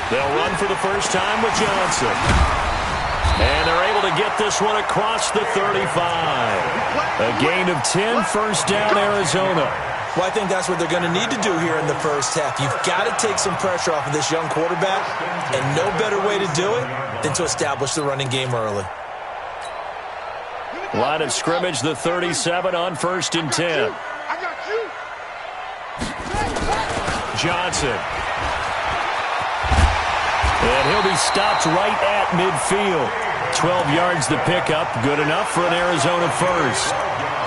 They'll run for the first time with Johnson. And they're able to get this one across the 35. A gain of 10, first down, Arizona. Well, I think that's what they're going to need to do here in the first half. You've got to take some pressure off of this young quarterback, and no better way to do it than to establish the running game early. Line of scrimmage, the 37 on 1st and 10. Johnson. And he'll be stopped right at midfield. 12 yards the pickup, good enough for an Arizona first.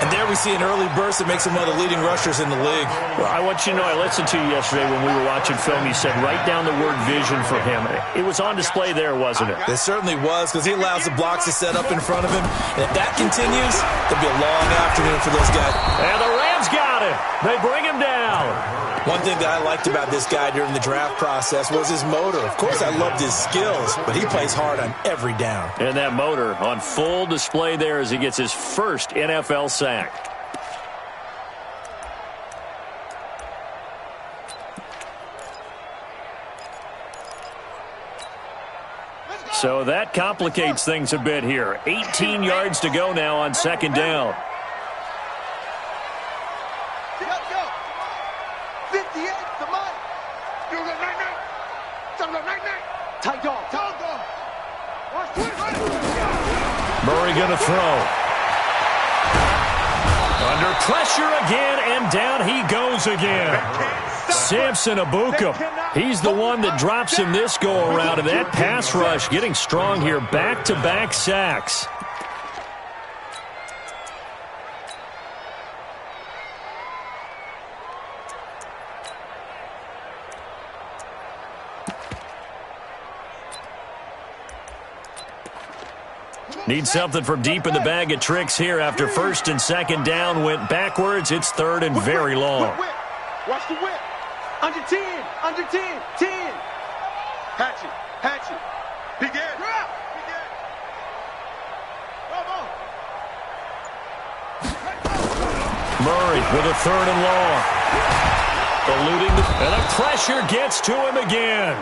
And there we see an early burst that makes him one of the leading rushers in the league. Well, I want you to know, I listened to you yesterday when we were watching film. You said write down the word vision for him. It was on display there, wasn't it? It certainly was, because he allows the blocks to set up in front of him. And if that continues, there'll be a long afternoon for those guys. And the Rams got him. They bring him down. One thing that I liked about this guy during the draft process was his motor. Of course, I loved his skills, but he plays hard on every down. And that motor on full display there as he gets his first NFL sack. So that complicates things a bit here. 18 yards to go now on 2nd down. Murray going to throw. Under pressure again, and down he goes again. Samson Abukum. He's the one that drops him this go-around, and that pass rush getting strong here. Back-to-back sacks. Need something from deep in the bag of tricks here after 1st and 2nd down. Went backwards. It's 3rd and very long. Watch the whip. Under 10. Under 10. 10. Hatchet. Hatchet. Begin. Begin. Murray with a 3rd and long. Eluding and the pressure gets to him again.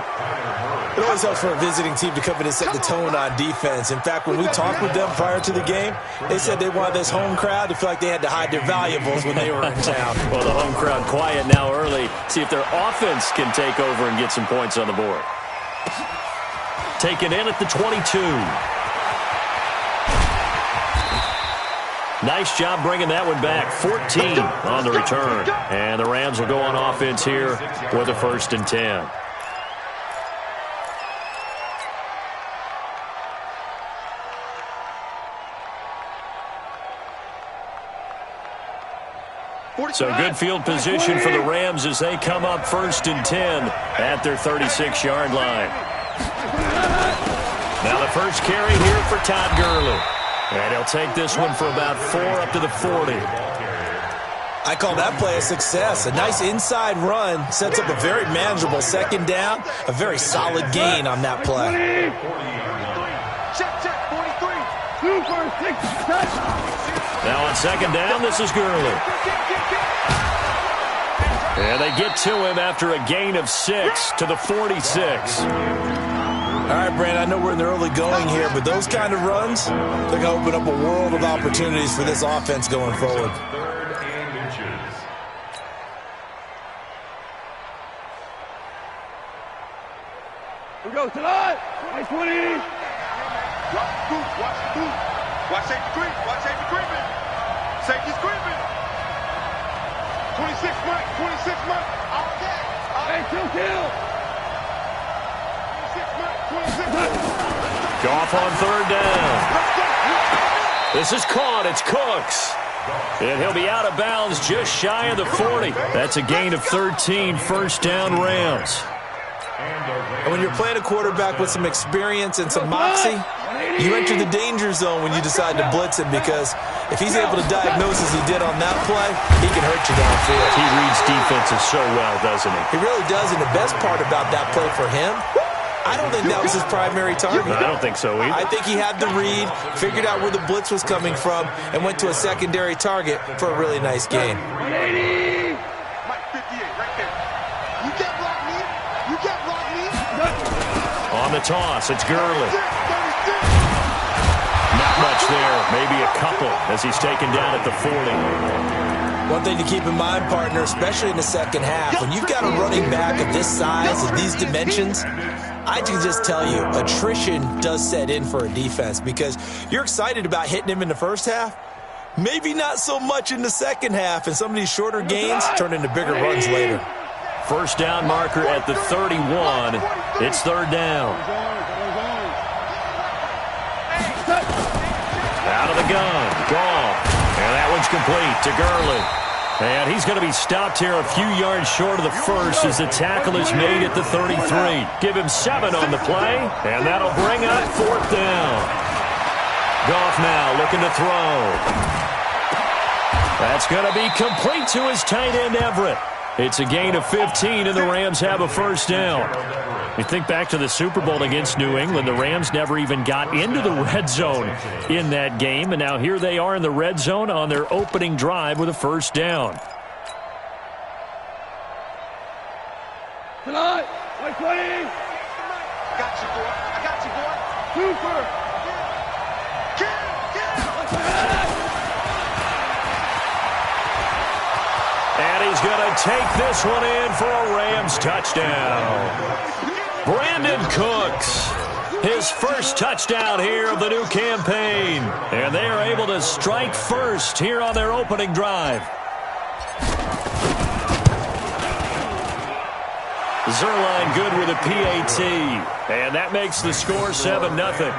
It always helps for a visiting team to come in and set the tone on defense. In fact, when we talked with them prior to the game, they said they wanted this home crowd to feel like they had to hide their valuables when they were in town. Well, the home crowd quiet now early. See if their offense can take over and get some points on the board. Taken in at the 22. Nice job bringing that one back. 14 on the return. And the Rams will go on offense here with a 1st and 10. So good field position for the Rams as they come up 1st and 10 at their 36-yard line. Now the first carry here for Todd Gurley. And he'll take this one for about 4 up to the 40. I call that play a success. A nice inside run sets up a very manageable 2nd down. A very solid gain on that play. Check, 43. 2 for 6. Now on 2nd down, this is Gurley. And they get to him after a gain of 6 to the 46. All right, Brandon, I know we're in the early going here, but those kind of runs, they're going to open up a world of opportunities for this offense going forward. 3rd and inches. Here we go, tonight. Nice 20. Watch the boot, watch the boot. Watch safety creep, watch safety creeping. Safety's creeping. 26 months, 26 months. All day. Hey, kill. Goff on 3rd down. This is caught. It's Cooks. And he'll be out of bounds just shy of the 40. That's a gain of 13, 1st down Rams. And when you're playing a quarterback with some experience and some moxie, you enter the danger zone when you decide to blitz him, because if he's able to diagnose as he did on that play, he can hurt you downfield. He reads defenses so well, doesn't he? He really does, and the best part about that play for him, I don't think that was his primary target. I don't think so either. I think he had the read, figured out where the blitz was coming from, and went to a secondary target for a really nice gain. 180. Mike 58, right there. You can't block me. You can't block me. On the toss, it's Gurley. Not much there, maybe a couple as he's taken down at the 40. One thing to keep in mind, partner, especially in the second half, when you've got a running back of this size and these dimensions, I can just tell you, attrition does set in for a defense because you're excited about hitting him in the first half. Maybe not so much in the second half, and some of these shorter gains turn into bigger runs later. First down marker at the 31. It's third down. Out of the gun. Gone. And that one's complete to Gurley. And he's going to be stopped here a few yards short of the first as the tackle is made at the 33. Give him 7 on the play, and that'll bring up fourth down. Goff now looking to throw. That's going to be complete to his tight end, Everett. It's a gain of 15, and the Rams have a first down. We think back to the Super Bowl against New England. The Rams never even got into the red zone in that game, and now here they are in the red zone on their opening drive with a first down. Tonight, 120. Got you, boy. I got you, boy. Super. And he's going to take this one in for a Rams touchdown. Brandon Cooks, his first touchdown here of the new campaign. And they are able to strike first here on their opening drive. Zerline good with a PAT. And that makes the score 7-0.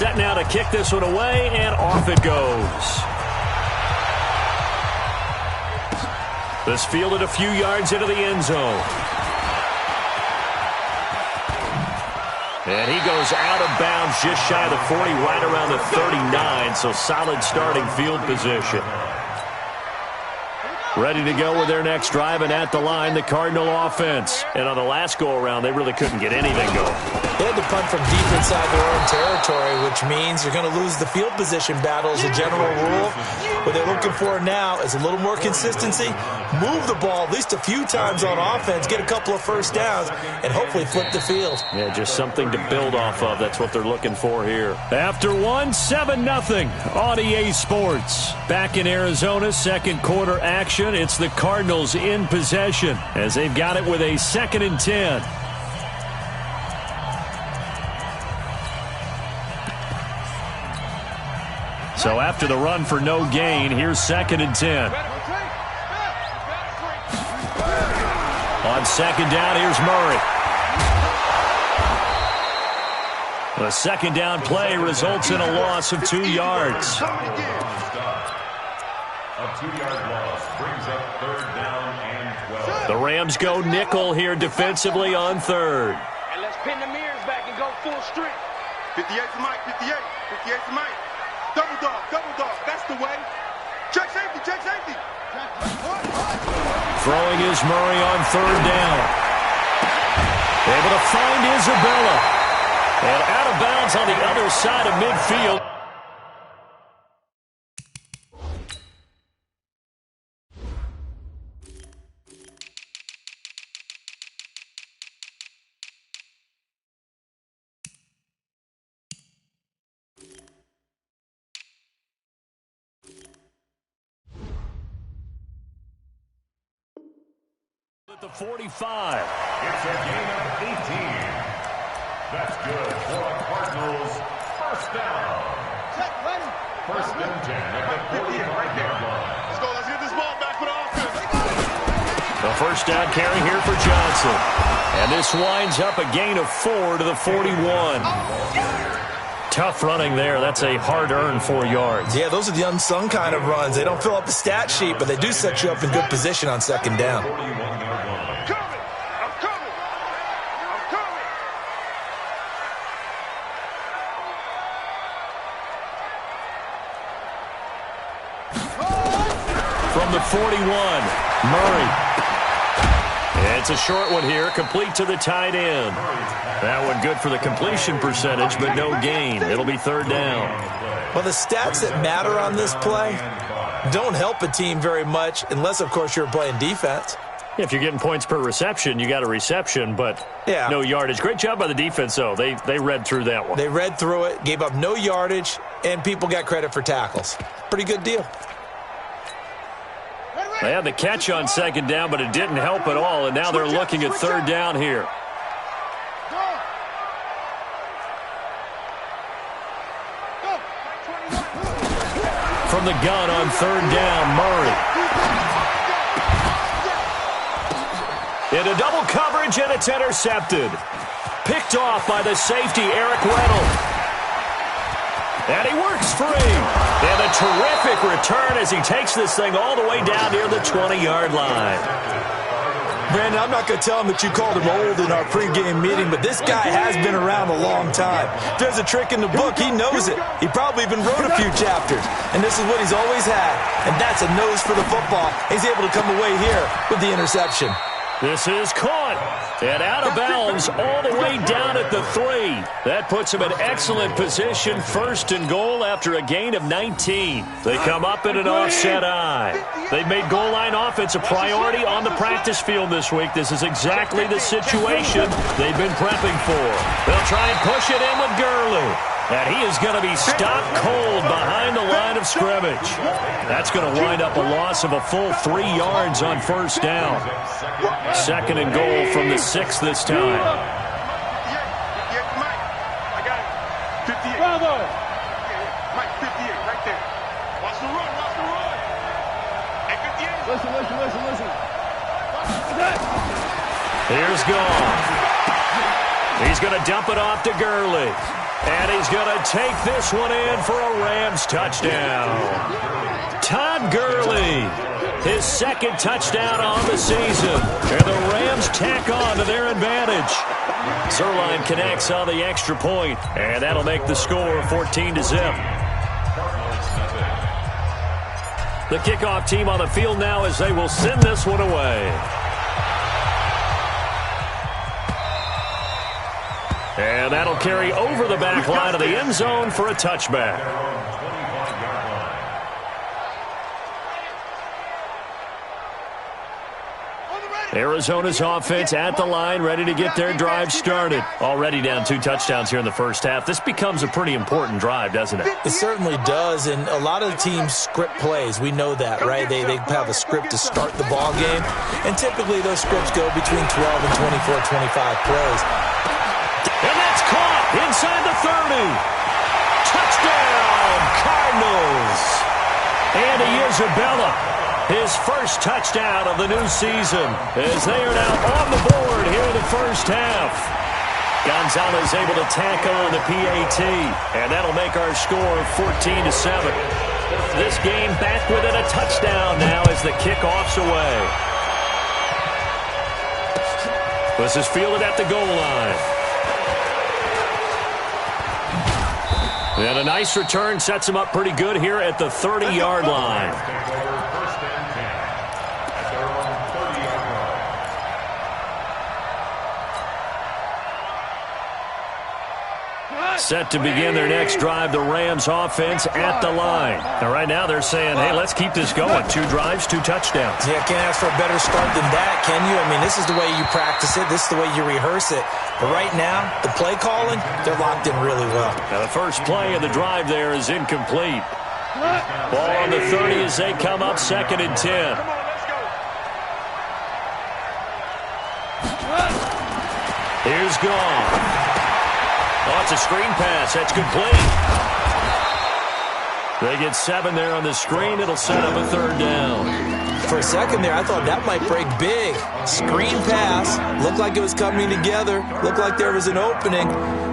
Set now to kick this one away, and off it goes. This fielded a few yards into the end zone. And he goes out of bounds just shy of the 40, right around the 39, so solid starting field position. Ready to go with their next drive, and at the line, the Cardinal offense. And on the last go-around, they really couldn't get anything going. They had to punt from deep inside their own territory, which means you're going to lose the field position battle as a general rule. What they're looking for now is a little more consistency, move the ball at least a few times on offense, get a couple of first downs, and hopefully flip the field. Yeah, just something to build off of. That's what they're looking for here. After 7-0 on EA Sports. Back in Arizona, second quarter action. It's the Cardinals in possession as they've got it with a 2nd and 10. So after the run for no gain, here's 2nd and 10. On second down, here's Murray. The second down play results in a loss of 2 yards. A 2-yard loss brings up third down and 12. The Rams go nickel here defensively on third. And let's pin the mirrors back and go full strength. 58 for Mike, 58. 58 for Mike. Double dog, that's the way. Check safety, check safety. Throwing is Murray on third down. Able to find Isabella. And out of bounds on the other side of midfield. At the 45. It's a gain of 18. That's good for the Cardinals. First down. First and 10 at the 45-yard line. Let's go, let's get this ball back for the offense. The first down carry here for Johnson. And this winds up a gain of 4 to the 41. Tough running there. That's a hard-earned 4 yards. Yeah, those are the unsung kind of runs. They don't fill up the stat sheet, but they do set you up in good position on second down. From the 41, Murray. It's a short one here, complete to the tight end. That one good for the completion percentage, but no gain. It'll be third down. Well, the stats that matter on this play don't help a team very much unless, of course, you're playing defense. If you're getting points per reception, you got a reception, but no yardage. Great job by the defense, though. They read through that one. They read through it, gave up no yardage, and people got credit for tackles. Pretty good deal. They had the catch on second down, but it didn't help at all, and now they're looking at third down here. From the gun on third down, Murray. Into double coverage, and it's intercepted. Picked off by the safety, Eric Weddle. And he works free. And a terrific return as he takes this thing all the way down near the 20-yard line. Brandon, I'm not going to tell him that you called him old in our pregame meeting, but this guy has been around a long time. If there's a trick in the book, he knows it. He probably even wrote a few chapters. And this is what he's always had. And that's a nose for the football. He's able to come away here with the interception. This is caught and out of bounds all the way down at the 3. That puts him in excellent position, first and goal after a gain of 19. They come up in an offset eye. They've made goal line offense a priority on the practice field this week. This is exactly the situation they've been prepping for. They'll try and push it in with Gurley. And he is going to be stopped cold behind the line of scrimmage. That's going to wind up a loss of a full 3 yards on first down. Second and goal from the 6 this time. I got it. 58. Bravo. Mike, 58, right there. Watch the run, watch the run. Hey, 58. Listen. Here's Gone. He's going to dump it off to Gurley. And he's going to take this one in for a Rams touchdown. Todd Gurley, his second touchdown on the season. And the Rams tack on to their advantage. Zerline connects on the extra point, and that'll make the score 14-0. The kickoff team on the field now as they will send this one away. And that'll carry over the back line of the end zone for a touchback. Arizona's offense at the line, ready to get their drive started. Already down 2 touchdowns here in the first half. This becomes a pretty important drive, doesn't it? It certainly does, and a lot of the teams script plays. We know that, right? They have a script to start the ball game, and typically those scripts go between 12 and 24, 25 plays. And that's caught inside the 30. Touchdown, Cardinals. Andy Isabella, his first touchdown of the new season, as they are now on the board here in the first half. Gonzalez able to tack on the PAT, and that'll make our score 14-7. This game back within a touchdown now as the kickoff's away. This is fielded at the goal line. And a nice return sets him up pretty good here at the 30-yard line. Set to begin their next drive, the Rams offense at the line. Now, right now they're saying, hey, let's keep this going. 2 drives, 2 touchdowns. Yeah, can't ask for a better start than that, can you? I mean, this is the way you practice it. This is the way you rehearse it. But right now, the play calling, they're locked in really well. Now, the first play of the drive there is incomplete. Ball on the 30 as they come up, 2nd and 10. Here's Gone. Oh, it's a screen pass. That's complete. They get 7 there on the screen. It'll set up a 3rd down. For a second there, I thought that might break big. Screen pass. Looked like it was coming together. Looked like there was an opening.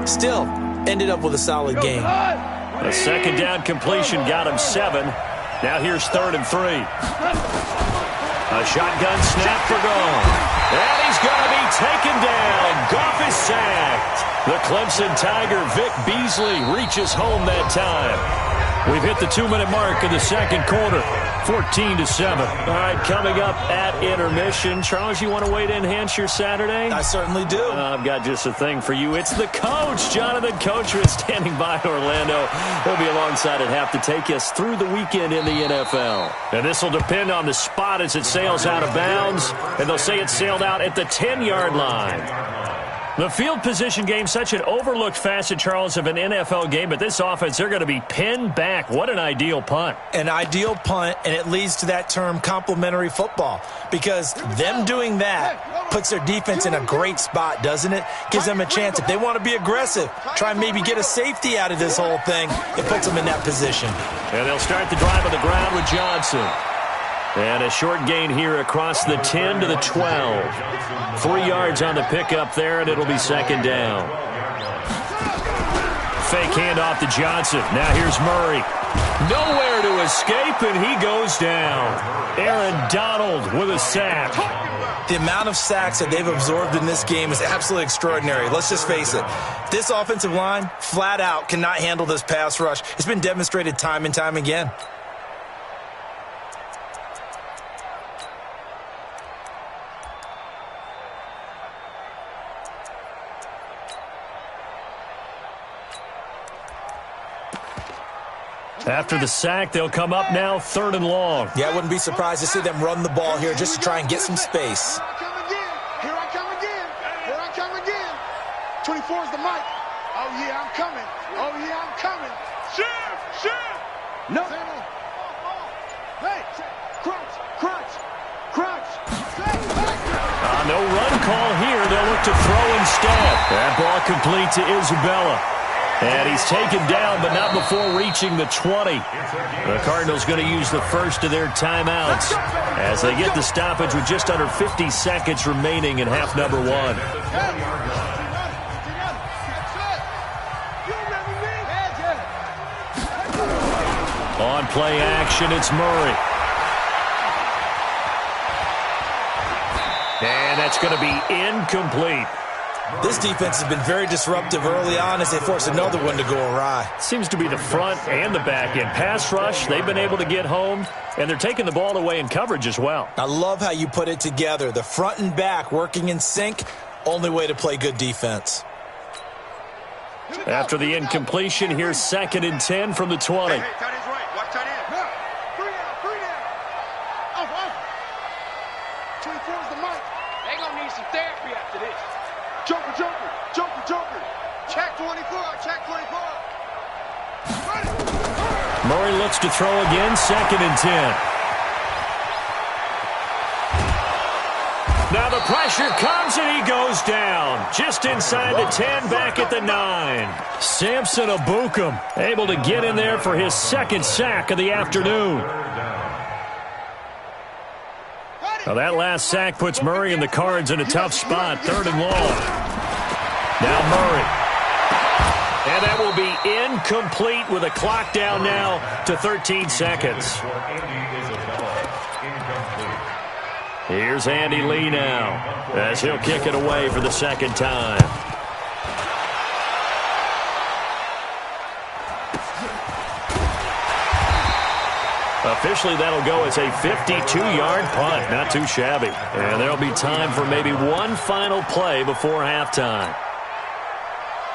Still, ended up with a solid game. A second down completion got him 7. Now here's 3rd and 3. A shotgun snap for Gone. And he's going to be taken down. Goff is sacked. The Clemson Tiger, Vic Beasley, reaches home that time. We've hit the 2-minute mark in the second quarter. 14-7. All right, coming up at intermission. Charles, you want to wait to enhance your Saturday? I certainly do. I've got just a thing for you. It's the coach, Jonathan Coachman, standing by Orlando. He'll be alongside at half to take us through the weekend in the NFL. And this will depend on the spot as it sails out of bounds. And they'll say it sailed out at the 10-yard line. The field position game, such an overlooked facet, Charles, of an NFL game. But this offense, they're going to be pinned back. What an ideal punt. An ideal punt, and it leads to that term complementary football. Because them doing that puts their defense in a great spot, doesn't it? Gives them a chance. If they want to be aggressive, try and maybe get a safety out of this whole thing, it puts them in that position. And they'll start the drive on the ground with Johnson. And a short gain here across the 10 to the 12. 3 yards on the pickup there, and it'll be second down. Fake handoff to Johnson. Now here's Murray. Nowhere to escape, and he goes down. Aaron Donald with a sack. The amount of sacks that they've absorbed in this game is absolutely extraordinary. Let's just face it. This offensive line, flat out, cannot handle this pass rush. It's been demonstrated time and time again. After the sack, they'll come up now 3rd and long. Yeah, I wouldn't be surprised to see them run the ball here just to try and get some space. Here I come again. Here I come again. 24 is the mic. Oh, yeah, I'm coming. Oh, yeah, I'm coming. Shift. No. Hey, crunch. No run call here. They'll look to throw instead. That ball complete to Isabella. And he's taken down, but not before reaching the 20. The Cardinals going to use the first of their timeouts as they get the stoppage with just under 50 seconds remaining in half number 1. On play action, it's Murray. And that's going to be incomplete. This defense has been very disruptive early on as they force another one to go awry. Seems to be the front and the back end. Pass rush, they've been able to get home, and they're taking the ball away in coverage as well. I love how you put it together. The front and back working in sync, only way to play good defense. After the incompletion, here's 2nd and 10 from the 20. Hey, tight end's right. Watch tight end. Three down. Off. 24 is the mic. They gonna need some therapy after this. Joker. Check 24. Murray looks to throw again, 2nd and 10. Now the pressure comes and he goes down. Just inside the 10, back at the 9. Samson Ebukam able to get in there for his 2nd sack of the afternoon. Now that last sack puts Murray and the Cards in a tough spot, 3rd and long. Now Murray. And that will be incomplete with a clock down now to 13 seconds. Here's Andy Lee now as he'll kick it away for the 2nd time. Officially, that'll go as a 52-yard punt. Not too shabby. And there'll be time for maybe one final play before halftime.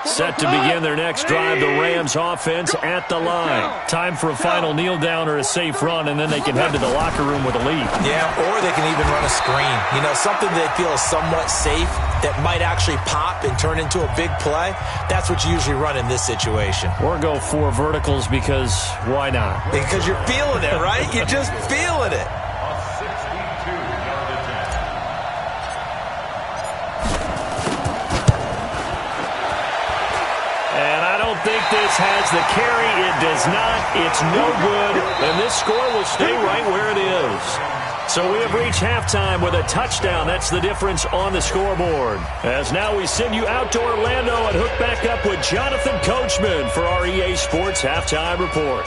Set to begin their next drive, the Rams offense at the line. Time for a final kneel down or a safe run, and then they can head to the locker room with a lead. Yeah, or they can even run a screen. You know, something they feel is somewhat safe that might actually pop and turn into a big play. That's what you usually run in this situation. Or go 4 verticals because why not? Because you're feeling it, right? You're just feeling it. I think this has the carry. It does not. It's no good. And this score will stay right where it is. So we have reached halftime with a touchdown. That's the difference on the scoreboard. As now we send you out to Orlando and hook back up with Jonathan Coachman for our EA Sports Halftime Report.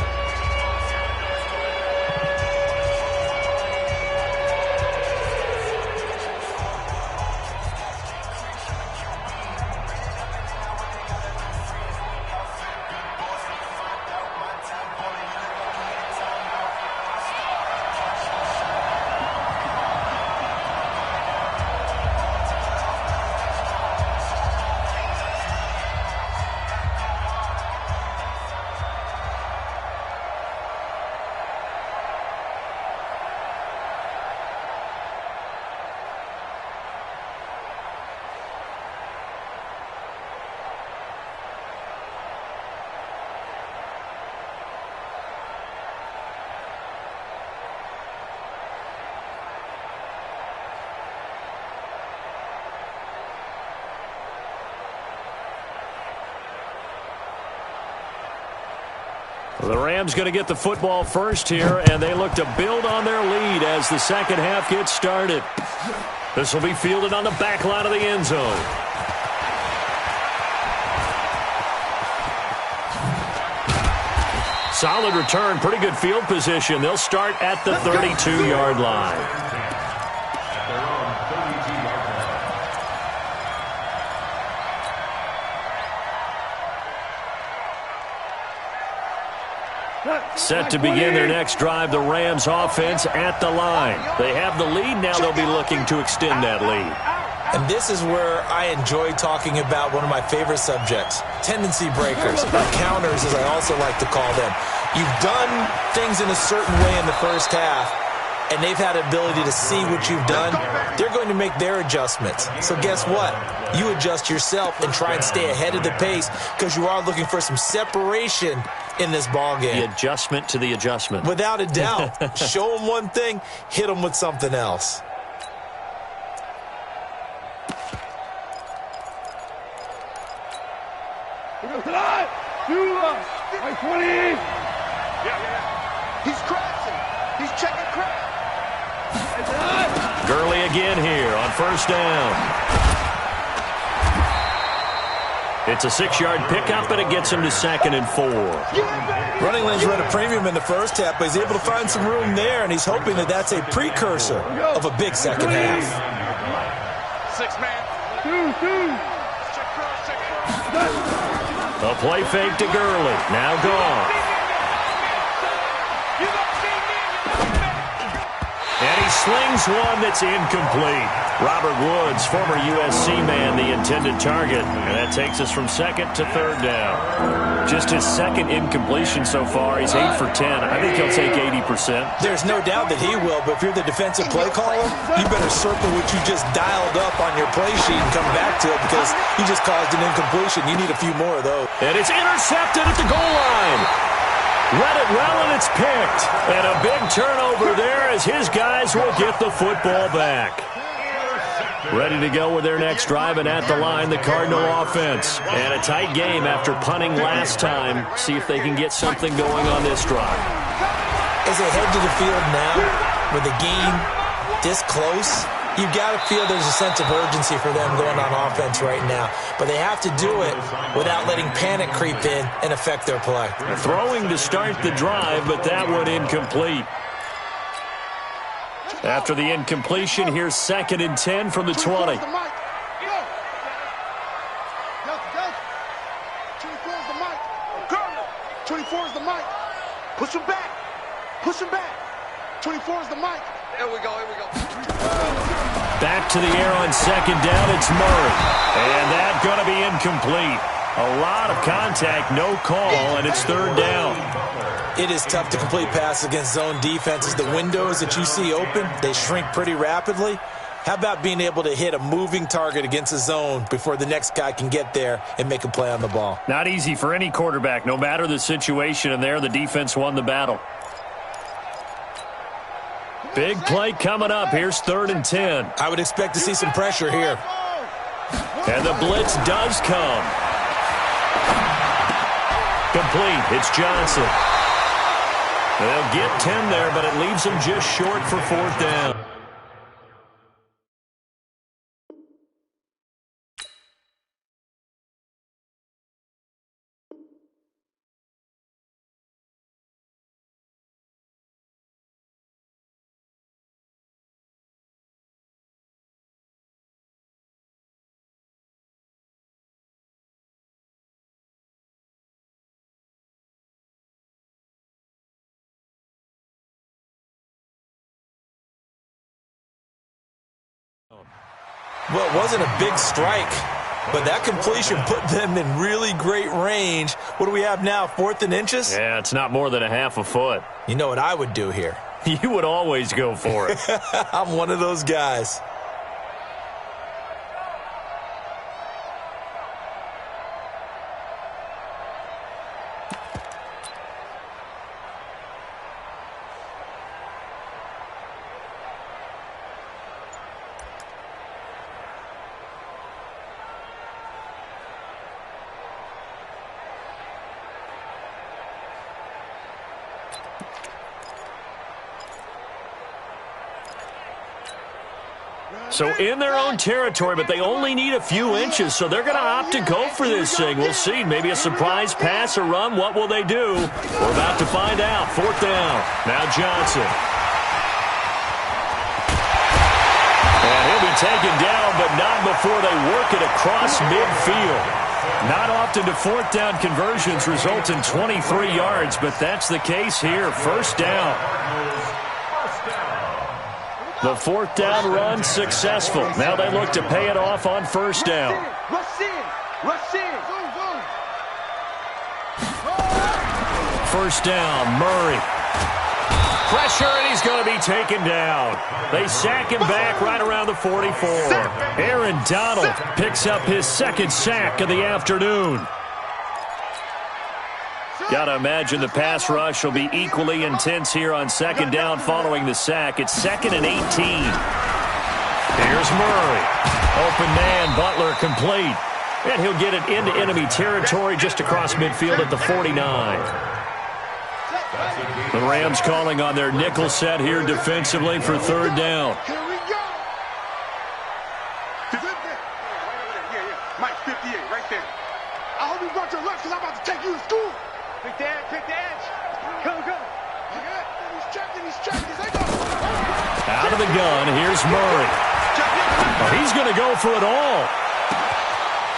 The Rams going to get the football first here, and they look to build on their lead as the second half gets started. This will be fielded on the back line of the end zone. Solid return, pretty good field position. They'll start at the 32-yard line. Set to begin their next drive, the Rams offense at the line. They have the lead. Now they'll be looking to extend that lead. And this is where I enjoy talking about one of my favorite subjects, tendency breakers, or counters as I also like to call them. You've done things in a certain way in the first half, and they've had the ability to see what you've done. They're going to make their adjustments. So guess what? You adjust yourself and try and stay ahead of the pace because you are looking for some separation in this ball game. The adjustment to the adjustment. Without a doubt. Show them one thing, hit them with something else. He's crossing. He's checking crap. Gurley again here on first down. It's a 6-yard pickup, and it gets him to 2nd and 4. Running lanes run a premium in the first half, but he's able to find some room there, and he's hoping that that's a precursor of a big second half. 6-man. A play fake to Gurley. Now gone. And he slings one that's incomplete. Robert Woods, former USC man, the intended target. And that takes us from 2nd to 3rd down. Just his 2nd incompletion so far. He's 8 for 10. I think he'll take 80%. There's no doubt that he will, but if you're the defensive play caller, you better circle what you just dialed up on your play sheet and come back to it because you just caused an incompletion. You need a few more of those. And it's intercepted at the goal line. Read it well, and it's picked. And a big turnover there as his guys will get the football back. Ready to go with their next drive, and at the line, the Cardinal offense. And a tight game after punting last time. See if they can get something going on this drive. As they head to the field now, with the game this close, you've got to feel there's a sense of urgency for them going on offense right now. But they have to do it without letting panic creep in and affect their play. Throwing to start the drive, but that one incomplete. After the incompletion, here's 2nd and 10 from the 20. 24 is the mic. Push him back. Push him back. 24 is the mic. Here we go. Back to the air on 2nd down, it's Murray. And that's going to be incomplete. A lot of contact, no call, and it's 3rd down. It is tough to complete passes against zone defenses. The windows that you see open, they shrink pretty rapidly. How about being able to hit a moving target against a zone before the next guy can get there and make a play on the ball? Not easy for any quarterback, no matter the situation, and there the defense won the battle. Big play coming up. Here's 3rd and 10. I would expect to see some pressure here. And the blitz does come. Complete. It's Johnson. They'll get 10 there, but it leaves them just short for 4th down. Well, it wasn't a big strike, but that completion put them in really great range. What do we have now, 4th and inches? Yeah, it's not more than a half a foot. You know what I would do here? You would always go for it. I'm one of those guys. So in their own territory, but they only need a few inches, so they're going to opt to go for this thing. We'll see. Maybe a surprise pass or run. What will they do? We're about to find out. 4th down. Now Johnson. And he'll be taken down, but not before they work it across midfield. Not often do 4th down conversions result in 23 yards, but that's the case here. 1st down. The 4th down run successful. Now they look to pay it off on 1st down. Rush in. Rush in. 1st down, Murray. Pressure, and he's going to be taken down. They sack him back right around the 44. Aaron Donald picks up his 2nd sack of the afternoon. Got to imagine the pass rush will be equally intense here on 2nd down following the sack. It's 2nd and 18. Here's Murray. Open man, Butler complete. And he'll get it into enemy territory just across midfield at the 49. The Rams calling on their nickel set here defensively for 3rd down. Here we go. Mike, 58, right there. I hope you brought your lunch because I'm about to take you to school. Pick the edge. Go. He's checking. They go. Out of the gun, here's Murray. Oh, he's going to go for it all.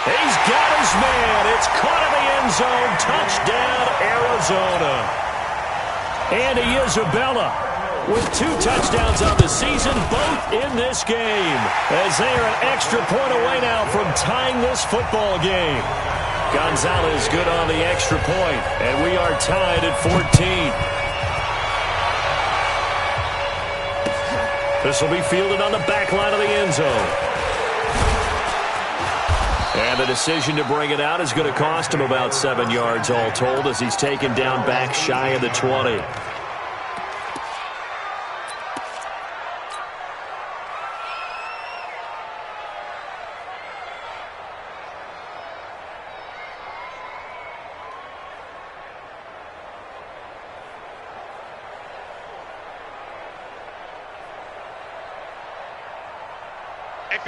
He's got his man. It's caught in the end zone. Touchdown, Arizona. Andy Isabella with 2 touchdowns on the season, both in this game, as they are an extra point away now from tying this football game. Gonzalez good on the extra point, and we are tied at 14. This will be fielded on the back line of the end zone. And the decision to bring it out is going to cost him about 7 yards all told as he's taken down back shy of the 20.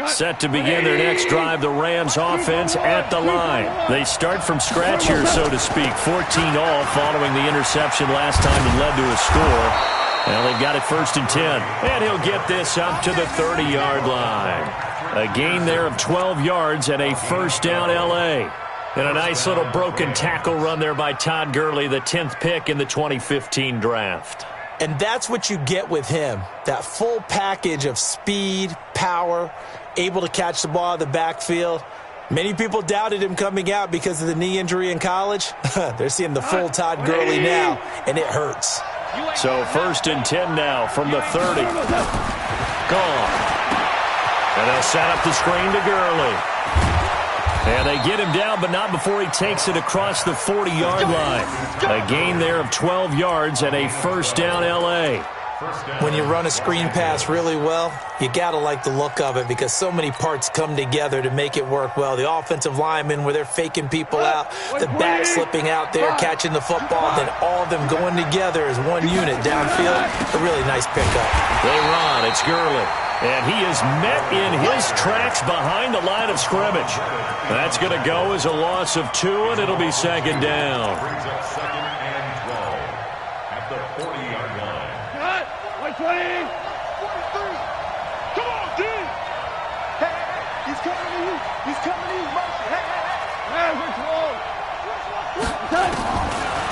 Set to begin their next drive, the Rams offense at the line. They start from scratch here, so to speak. 14 all following the interception last time that led to a score. Well, they've got it 1st and 10. And he'll get this up to the 30-yard line. A gain there of 12 yards and a 1st down L.A. And a nice little broken tackle run there by Todd Gurley, the 10th pick in the 2015 draft. And that's what you get with him, that full package of speed, power, able to catch the ball in the backfield. Many people doubted him coming out because of the knee injury in college. They're seeing the full Todd Gurley now, and it hurts. So 1st and 10 now from the 30. Gone. And they'll set up the screen to Gurley. And they get him down, but not before he takes it across the 40-yard line. A gain there of 12 yards and a 1st down L.A. When you run a screen pass really well, you got to like the look of it because so many parts come together to make it work well. The offensive linemen where they're faking people out, the back slipping out there, catching the football, then all of them going together as one unit downfield. A really nice pickup. They run. It's Gurley. And he is met in his tracks behind the line of scrimmage. That's going to go as a loss of 2, and it'll be second down. Brings up second and 12 at the 40-yard line. Cut! 120! 43! Come on, D! Hey, he's coming to you! He's coming to you, Mercy! Hey! Hey, what's wrong?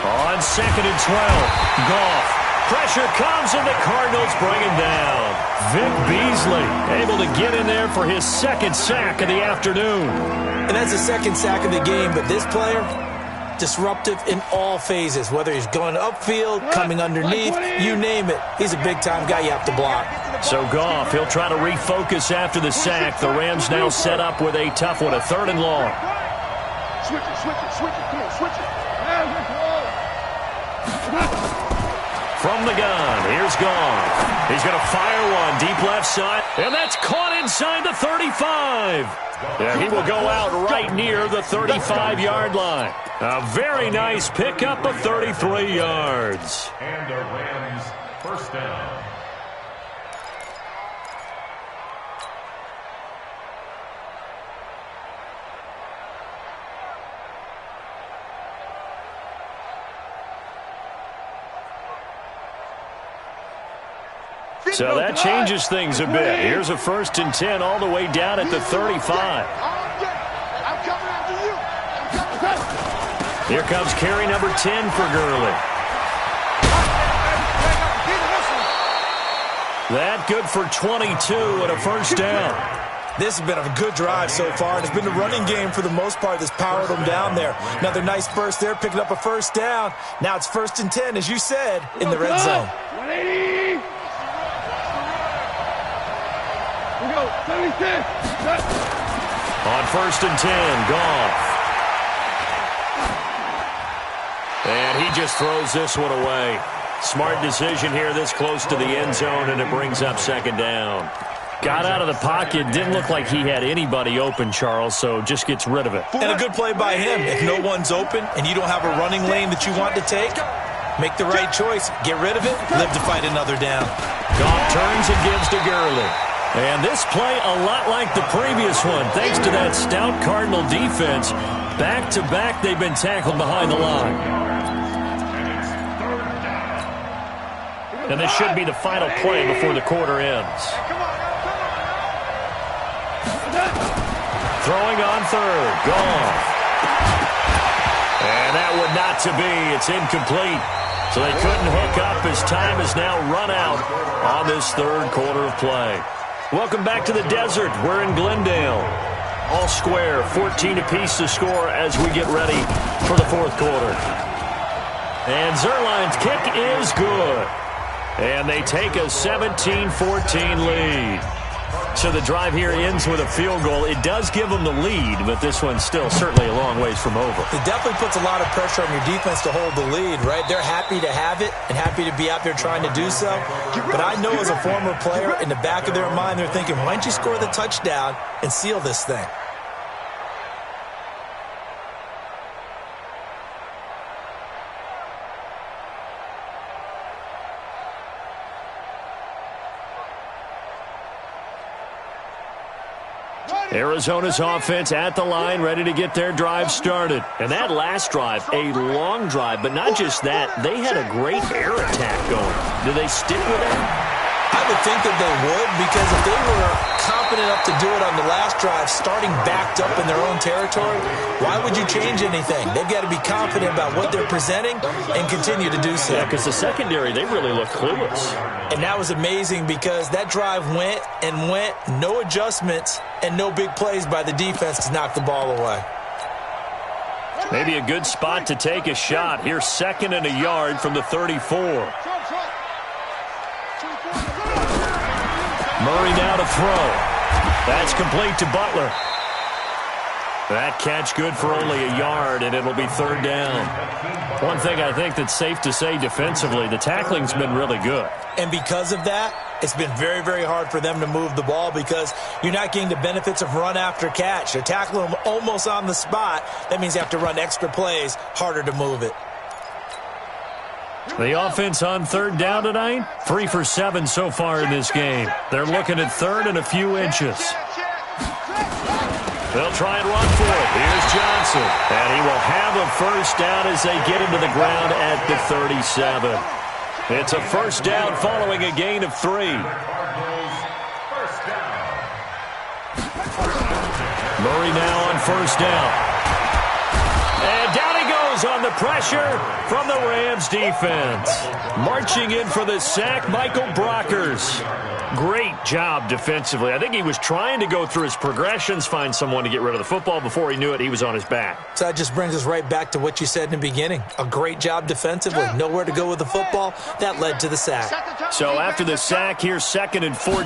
On second and 12, Goff. Pressure comes, and the Cardinals bring him down. Vic Beasley able to get in there for his second sack of the afternoon. And that's the second sack of the game, but this player, disruptive in all phases, whether he's going upfield, coming underneath, you name it. He's a big-time guy you have to block. So Goff, he'll try to refocus after the sack. The Rams now set up with a tough one, a 3rd and long. Switch it, switch it, switch it. Come on, switch it. From the gun, here's Goff. He's going to fire one deep left side, and that's caught inside the 35. Yeah, he will go out right near the 35-yard line. A very nice pickup of 33 yards. And the Rams first down. So that changes things a bit. Here's a 1st and 10 all the way down at the 35. I'm coming after you. Here comes carry number 10 for Gurley. That good for 22 and a 1st down. This has been a good drive so far. It's been the running game for the most part that's powered them down there. Another nice burst there, picking up a 1st down. Now it's 1st and 10, as you said, in the red zone. 180. We go, 76. On 1st and 10, Goff. And he just throws this one away. Smart decision here this close to the end zone, and it brings up 2nd down. Got out of the pocket. Didn't look like he had anybody open, Charles, so just gets rid of it. And a good play by him. If no one's open and you don't have a running lane that you want to take, make the right choice. Get rid of it. Live to fight another down. Goff turns and gives to Gurley. And this play a lot like the previous one. Thanks to that stout Cardinal defense, back-to-back they've been tackled behind the line. And this should be the final play before the quarter ends. Throwing on 3rd, Goff. And that would not to be. It's incomplete. So they couldn't hook up as time is now run out on this 3rd quarter of play. Welcome back to the desert. We're in Glendale. All square, 14 apiece to score as we get ready for the 4th quarter. And Zerline's kick is good. And they take a 17-14 lead. So the drive here ends with a field goal. It does give them the lead, but this one's still certainly a long ways from over. It definitely puts a lot of pressure on your defense to hold the lead, right? They're happy to have it and happy to be out there trying to do so. But I know as a former player, in the back of their mind, they're thinking, why don't you score the touchdown and seal this thing? Arizona's offense at the line, ready to get their drive started. And that last drive, a long drive, but not just that. They had a great air attack going. Do they stick with that? I would think that they would, because if they were confident enough to do it on the last drive, starting backed up in their own territory, why would you change anything? They've got to be confident about what they're presenting and continue to do so. Yeah, because the secondary, they really look clueless. And that was amazing because that drive went and went, no adjustments and no big plays by the defense to knock the ball away. Maybe a good spot to take a shot. Here's 2nd and a yard from the 34. Murray now to throw. That's complete to Butler. That catch good for only a yard, and it'll be third down. One thing I think that's safe to say defensively, the tackling's been really good. And because of that, it's been very, very hard for them to move the ball because you're not getting the benefits of run after catch. They're tackling them almost on the spot. That means you have to run extra plays, harder to move it. The offense on third down tonight, 3 for 7 so far in this game. They're looking at third and a few inches. They'll try and run for it. Here's Johnson. And he will have a first down as they get into the ground at the 37. It's a first down following a gain of 3. Murray now on first down. And down he goes on the pressure from the Rams defense. Marching in for the sack, Michael Brockers. Great job defensively. I think he was trying to go through his progressions, find someone to get rid of the football. Before he knew it, he was on his back. So that just brings us right back to what you said in the beginning. A great job defensively. Nowhere to go with the football. That led to the sack. So after the sack, here's 2nd and 14.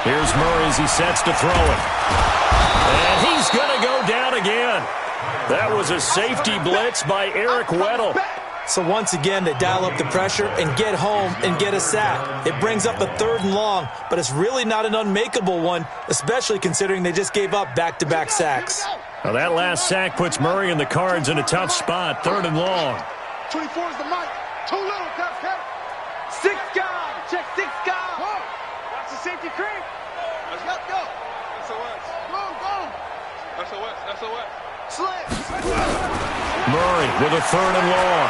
Here's Murray as he sets to throw it. And he's going to go down again. That was a safety blitz by Eric Weddle. So once again, they dial up the pressure and get home and get a sack. It brings up a 3rd and long, but it's really not an unmakeable one, especially considering they just gave up back-to-back sacks. Now that last sack puts Murray and the Cards in a tough spot, 3rd and long. 24 is the mic. Too little, cut. 6 guard. Check 6 guard. Watch the safety creep. Let's go. SOS. Go. SOS. Murray with a 3rd and long.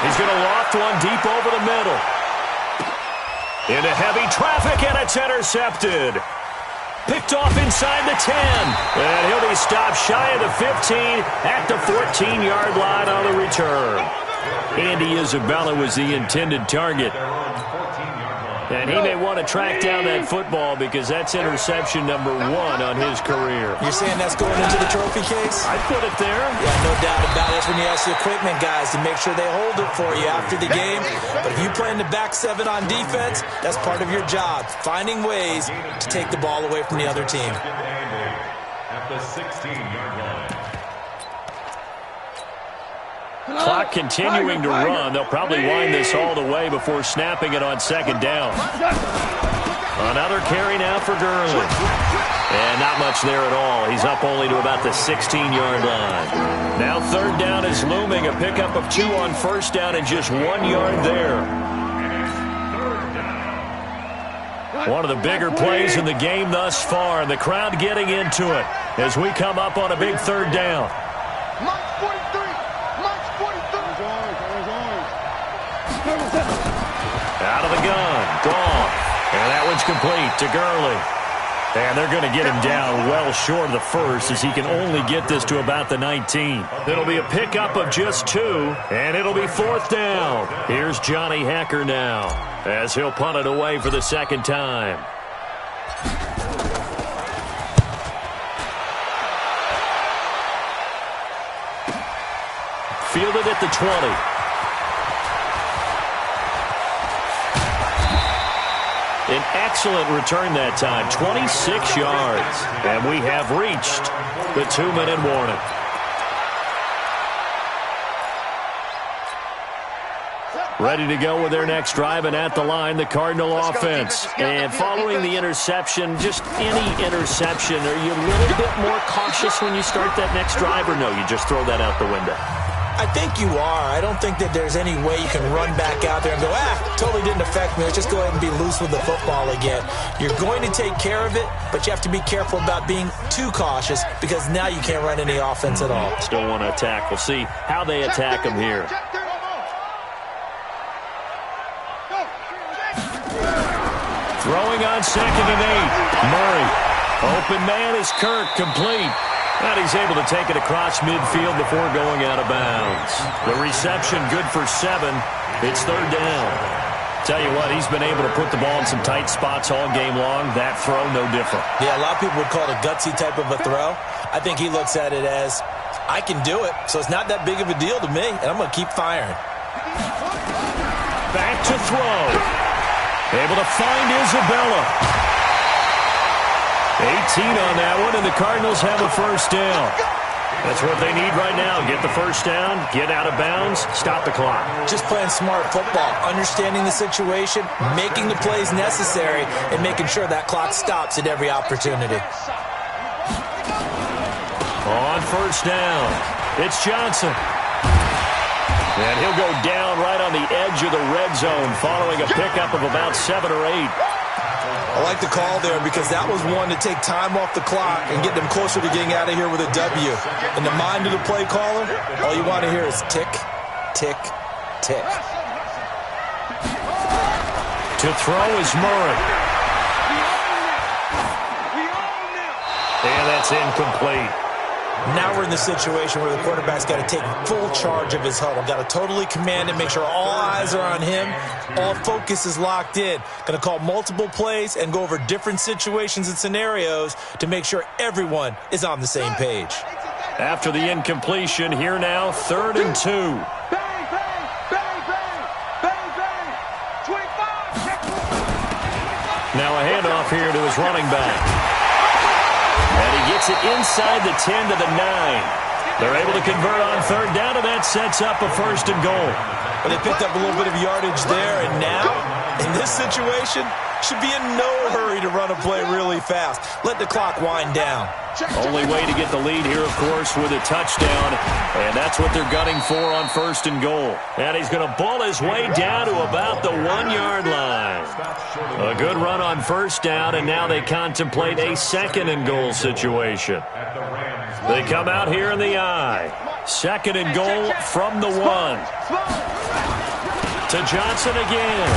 He's going to loft one deep over the middle. Into heavy traffic, and it's intercepted. Picked off inside the 10. And he'll be stopped shy of the 15 at the 14-yard line on the return. Andy Isabella was the intended target. And he may want to track down that football because that's interception number 1 on his career. You're saying that's going into the trophy case? I'd put it there. Yeah, no doubt about it. That's when you ask the equipment guys to make sure they hold it for you after the game. But if you play in the back 7 on defense, that's part of your job, finding ways to take the ball away from the other team. At the 16-yard line. Clock continuing to run. They'll probably wind this all the way before snapping it on 2nd down. Another carry now for Gurley. And not much there at all. He's up only to about the 16-yard line. Now 3rd down is looming. A pickup of 2 on 1st down and just 1 yard there. One of the bigger plays in the game thus far. The crowd getting into it as we come up on a big 3rd down. Out of the gun, gone. And that one's complete to Gurley. And they're going to get him down well short of the first as he can only get this to about the 19. It'll be a pickup of just 2, and it'll be 4th down. Here's Johnny Hecker now as he'll punt it away for the 2nd time. Fielded at the 20. An excellent return that time, 26 yards. And we have reached the 2-minute warning. Ready to go with their next drive, and at the line, the Cardinal offense. And following the interception, just any interception, are you a little bit more cautious when you start that next drive, or no, you just throw that out the window? I think you are. I don't think that there's any way you can run back out there and go, totally didn't affect me. Let's just go ahead and be loose with the football again. You're going to take care of it, but you have to be careful about being too cautious because now you can't run any offense at all. Still want to attack. We'll see how they attack him here. Throwing on 2nd and 8. Murray. Open man is Kirk, complete. And he's able to take it across midfield before going out of bounds. The reception good for 7. It's 3rd down. Tell you what, he's been able to put the ball in some tight spots all game long. That throw, no different. Yeah, a lot of people would call it a gutsy type of a throw. I think he looks at it as, I can do it, so it's not that big of a deal to me, and I'm going to keep firing. Back to throw. Able to find Isabella. 18 on that one, and the Cardinals have a first down. That's what they need right now. Get the first down, get out of bounds, stop the clock. Just playing smart football, understanding the situation, making the plays necessary, and making sure that clock stops at every opportunity. On first down, it's Johnson. And he'll go down right on the edge of the red zone following a pickup of about 7 or 8. I like the call there because that was one to take time off the clock and get them closer to getting out of here with a W. In the mind of the play caller, all you want to hear is tick, tick, tick. To throw is Murray. And that's incomplete. Now we're in the situation where the quarterback's got to take full charge of his huddle. Got to totally command it, make sure all eyes are on him. All focus is locked in. Going to call multiple plays and go over different situations and scenarios to make sure everyone is on the same page. After the incompletion, here now, 3rd and 2. Bang, bang, bang, bang, bang, bang. 25. Now a handoff here to his running back. And he gets it inside the 10 to the 9. They're able to convert on 3rd down, and that sets up a 1st and goal. But they picked up a little bit of yardage there, and now, in this situation, should be in no hurry to run a play really fast. Let the clock wind down. Only way to get the lead here, of course, with a touchdown, and that's what they're gunning for on 1st and goal. And he's going to bull his way down to about the 1-yard line. A good run on 1st down, and now they contemplate a 2nd and goal situation. They come out here in the I. 2nd and goal from the 1. To Johnson again.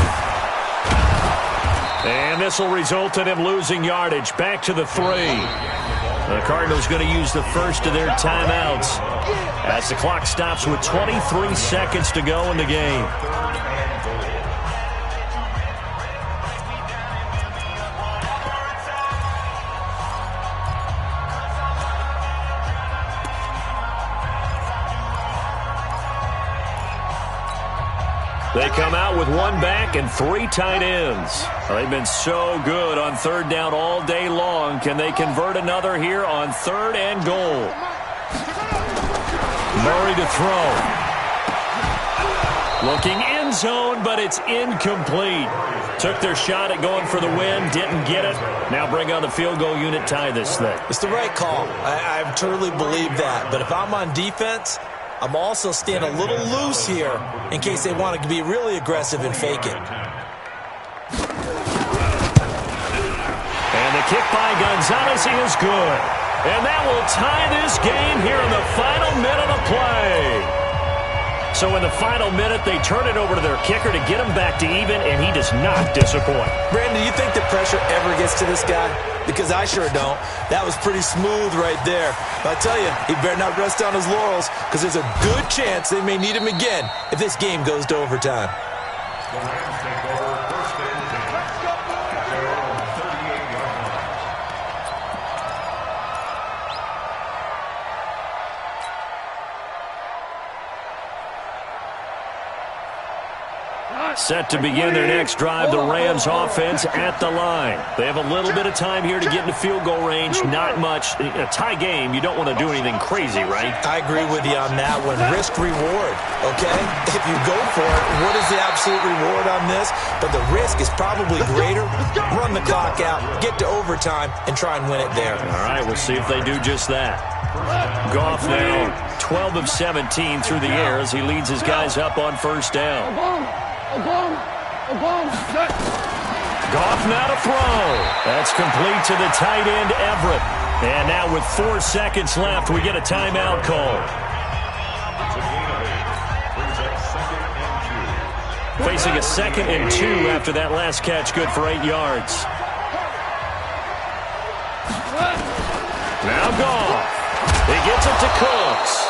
And this will result in him losing yardage. Back to the 3. The Cardinals going to use the first of their timeouts as the clock stops with 23 seconds to go in the game. They come out with 1 back and 3 tight ends. They've been so good on 3rd down all day long. Can they convert another here on 3rd and goal? Murray to throw. Looking end zone, but it's incomplete. Took their shot at going for the win, didn't get it. Now bring on the field goal unit, tie this thing. It's the right call. I truly believe that. But if I'm on defense, I'm also staying a little loose here in case they want to be really aggressive and fake it. And the kick by Gonzalez is good. And that will tie this game here in the final minute of play. So in the final minute, they turn it over to their kicker to get him back to even, and he does not disappoint. Brandon, do you think the pressure ever gets to this guy? Because I sure don't. That was pretty smooth right there. But I tell you, he better not rest on his laurels because there's a good chance they may need him again if this game goes to overtime. Set to begin their next drive, the Rams offense at the line. They have a little bit of time here to get into field goal range, not much. A tie game, you don't want to do anything crazy, right? I agree with you on that one. Risk-reward, okay? If you go for it, what is the absolute reward on this? But the risk is probably greater. Run the clock out, get to overtime, and try and win it there. All right, we'll see if they do just that. Goff now 12 of 17 through the air as he leads his guys up on 1st down. Goff now to throw. That's complete to the tight end, Everett. And now with 4 seconds left, we get a timeout call. Facing a 2nd and 2 after that last catch, good for 8 yards. Now Goff. He gets it to Cooks.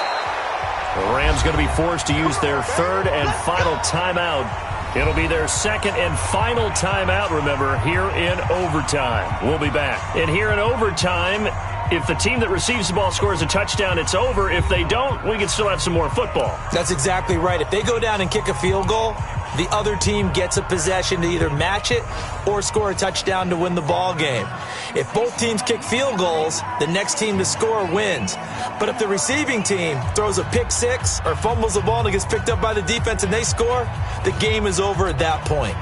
The Rams going to be forced to use their 3rd and final timeout. It'll be their 2nd and final timeout, remember, here in overtime. We'll be back. And here in overtime, If the team that receives the ball scores a touchdown, it's over. If they don't, we can still have some more football. That's exactly right. If they go down and kick a field goal, the other team gets a possession to either match it or score a touchdown to win the ball game. If both teams kick field goals, the next team to score wins. But if the receiving team throws a pick six or fumbles the ball and it gets picked up by the defense and they score, the game is over at that point.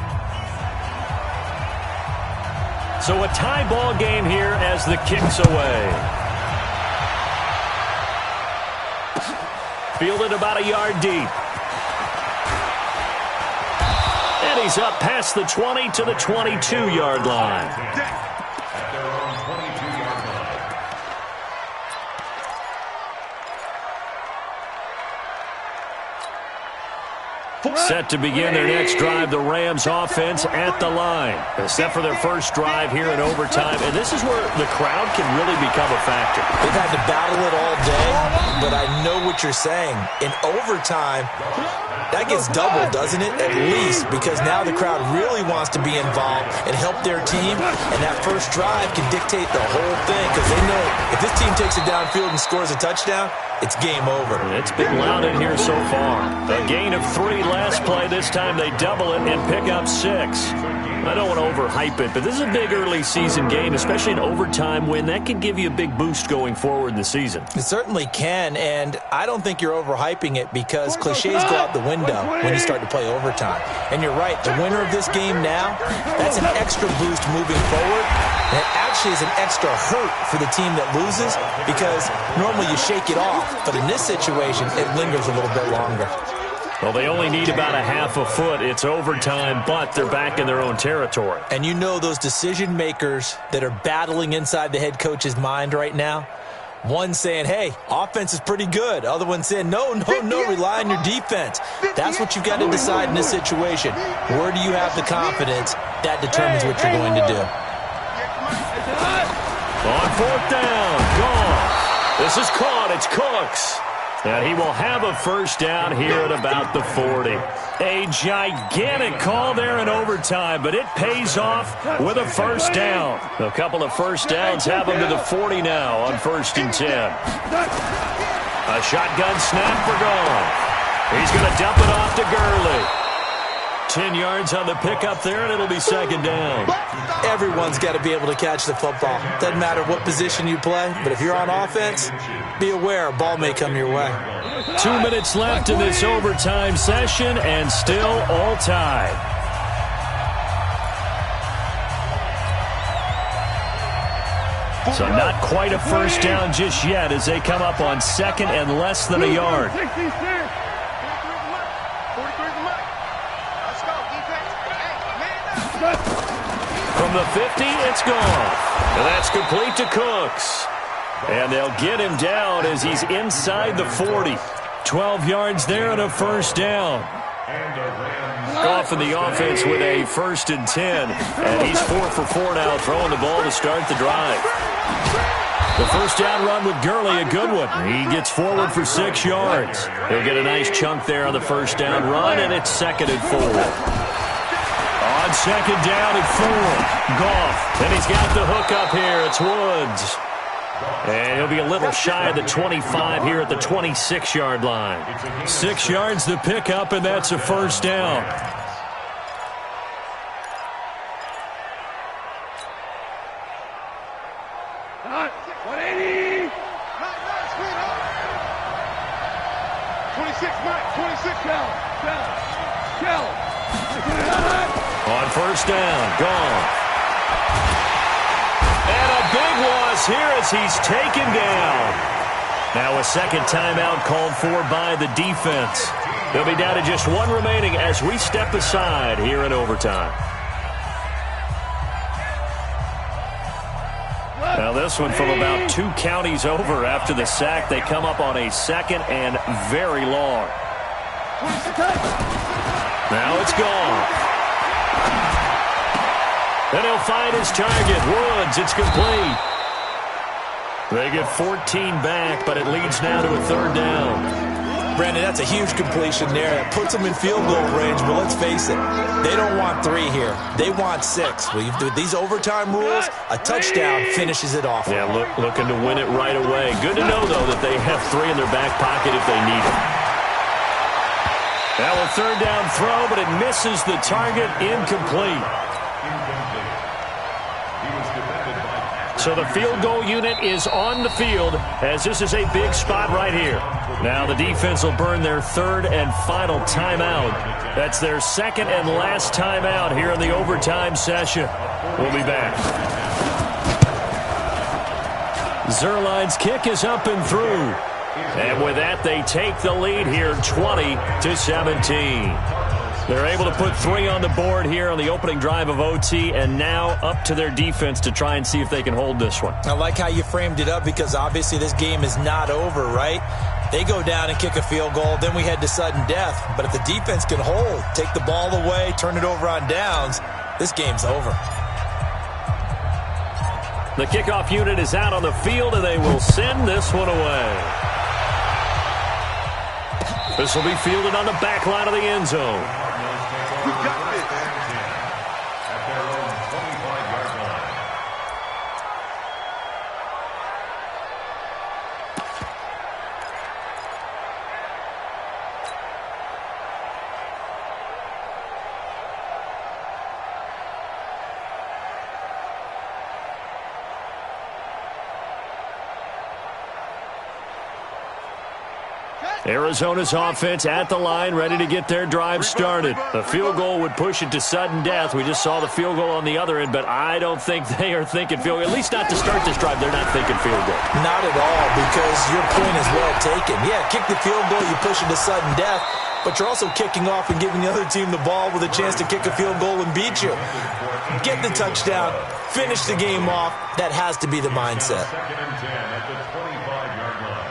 So a tie ball game here as the kick's away. Fielded about a yard deep. And he's up past the 20 to the 22-yard line. At their own 22-yard line. Set to begin their next drive, the Rams offense at the line. Set for their first drive here in overtime. And this is where the crowd can really become a factor. They've had to battle it all day, but I know what you're saying. In overtime, that gets doubled, doesn't it? At least, because now the crowd really wants to be involved and help their team, and that first drive can dictate the whole thing because they know if this team takes it downfield and scores a touchdown, it's game over. It's been loud in here so far. A gain of 3 last play. This time they double it and pick up 6. I don't want to overhype it, but this is a big early season game, especially an overtime win. That can give you a big boost going forward in the season. It certainly can, and I don't think you're overhyping it because cliches go out the window when you start to play overtime. And you're right, the winner of this game now, that's an extra boost moving forward. And it actually is an extra hurt for the team that loses because normally you shake it off, but in this situation, it lingers a little bit longer. Well, they only need about a half a foot. It's overtime, but they're back in their own territory. And you know those decision makers that are battling inside the head coach's mind right now? One saying, hey, offense is pretty good. Other one saying, no, rely on your defense. That's what you've got to decide in this situation. Where do you have the confidence? That determines what you're going to do. On 4th down, gone. This is caught. It's Cooks. And he will have a first down here at about the 40. A gigantic call there in overtime, but it pays off with a first down. A couple of first downs have him to the 40 now on 1st and 10. A shotgun snap for Goff. He's going to dump it off to Gurley. 10 yards on the pickup there, and it'll be 2nd down. Everyone's got to be able to catch the football. Doesn't matter what position you play, but if you're on offense, be aware a ball may come your way. 2 minutes left in this overtime session, and still all tied. So not quite a first down just yet as they come up on 2nd and less than a yard. From the 50, it's gone. And that's complete to Cooks. And they'll get him down as he's inside the 40. 12 yards there and a first down. Goff in the offense with a 1st and 10. And he's 4 for 4 now, throwing the ball to start the drive. The first down run with Gurley, a good one. He gets forward for 6 yards. He'll get a nice chunk there on the first down run, and it's 2nd and 4. On 2nd down and 4, Goff. And he's got the hook up here. It's Woods. And he'll be a little shy of the 25 here at the 26-yard line. 6 yards the pickup, and that's a first down. On 1st down, Goff. And a big loss here as he's taken down. Now a second timeout called for by the defense. They'll be down to just 1 remaining as we step aside here in overtime. Now this one from about 2 counties over after the sack. They come up on a 2nd and very long. Now it's gone. And he'll find his target. Woods, it's complete. They get 14 back, but it leads now to a 3rd down. Brandon, that's a huge completion there. That puts them in field goal range, but let's face it, they don't want 3 here. They want 6. With these overtime rules, a touchdown finishes it off. Yeah, looking to win it right away. Good to know, though, that they have 3 in their back pocket if they need it. Now a third down throw, but it misses the target. Incomplete. So the field goal unit is on the field as this is a big spot right here. Now the defense will burn their 3rd and final timeout. That's their 2nd and last timeout here in the overtime session. We'll be back. Zerline's kick is up and through. And with that, they take the lead here 20-17. They're able to put 3 on the board here on the opening drive of OT, and now up to their defense to try and see if they can hold this one. I like how you framed it up because obviously this game is not over, right? They go down and kick a field goal, then we head to sudden death. But if the defense can hold, take the ball away, turn it over on downs, this game's over. The kickoff unit is out on the field, and they will send this one away. This will be fielded on the back line of the end zone. We got this. At their own 25-yard line. Arizona's offense at the line, ready to get their drive started. A field goal would push it to sudden death. We just saw the field goal on the other end, but I don't think they are thinking field goal. At least not to start this drive. They're not thinking field goal. Not at all, because your point is well taken. Yeah, kick the field goal, you push it to sudden death, but you're also kicking off and giving the other team the ball with a chance to kick a field goal and beat you. Get the touchdown, finish the game off. That has to be the mindset. 2nd and 10 at the 25-yard line.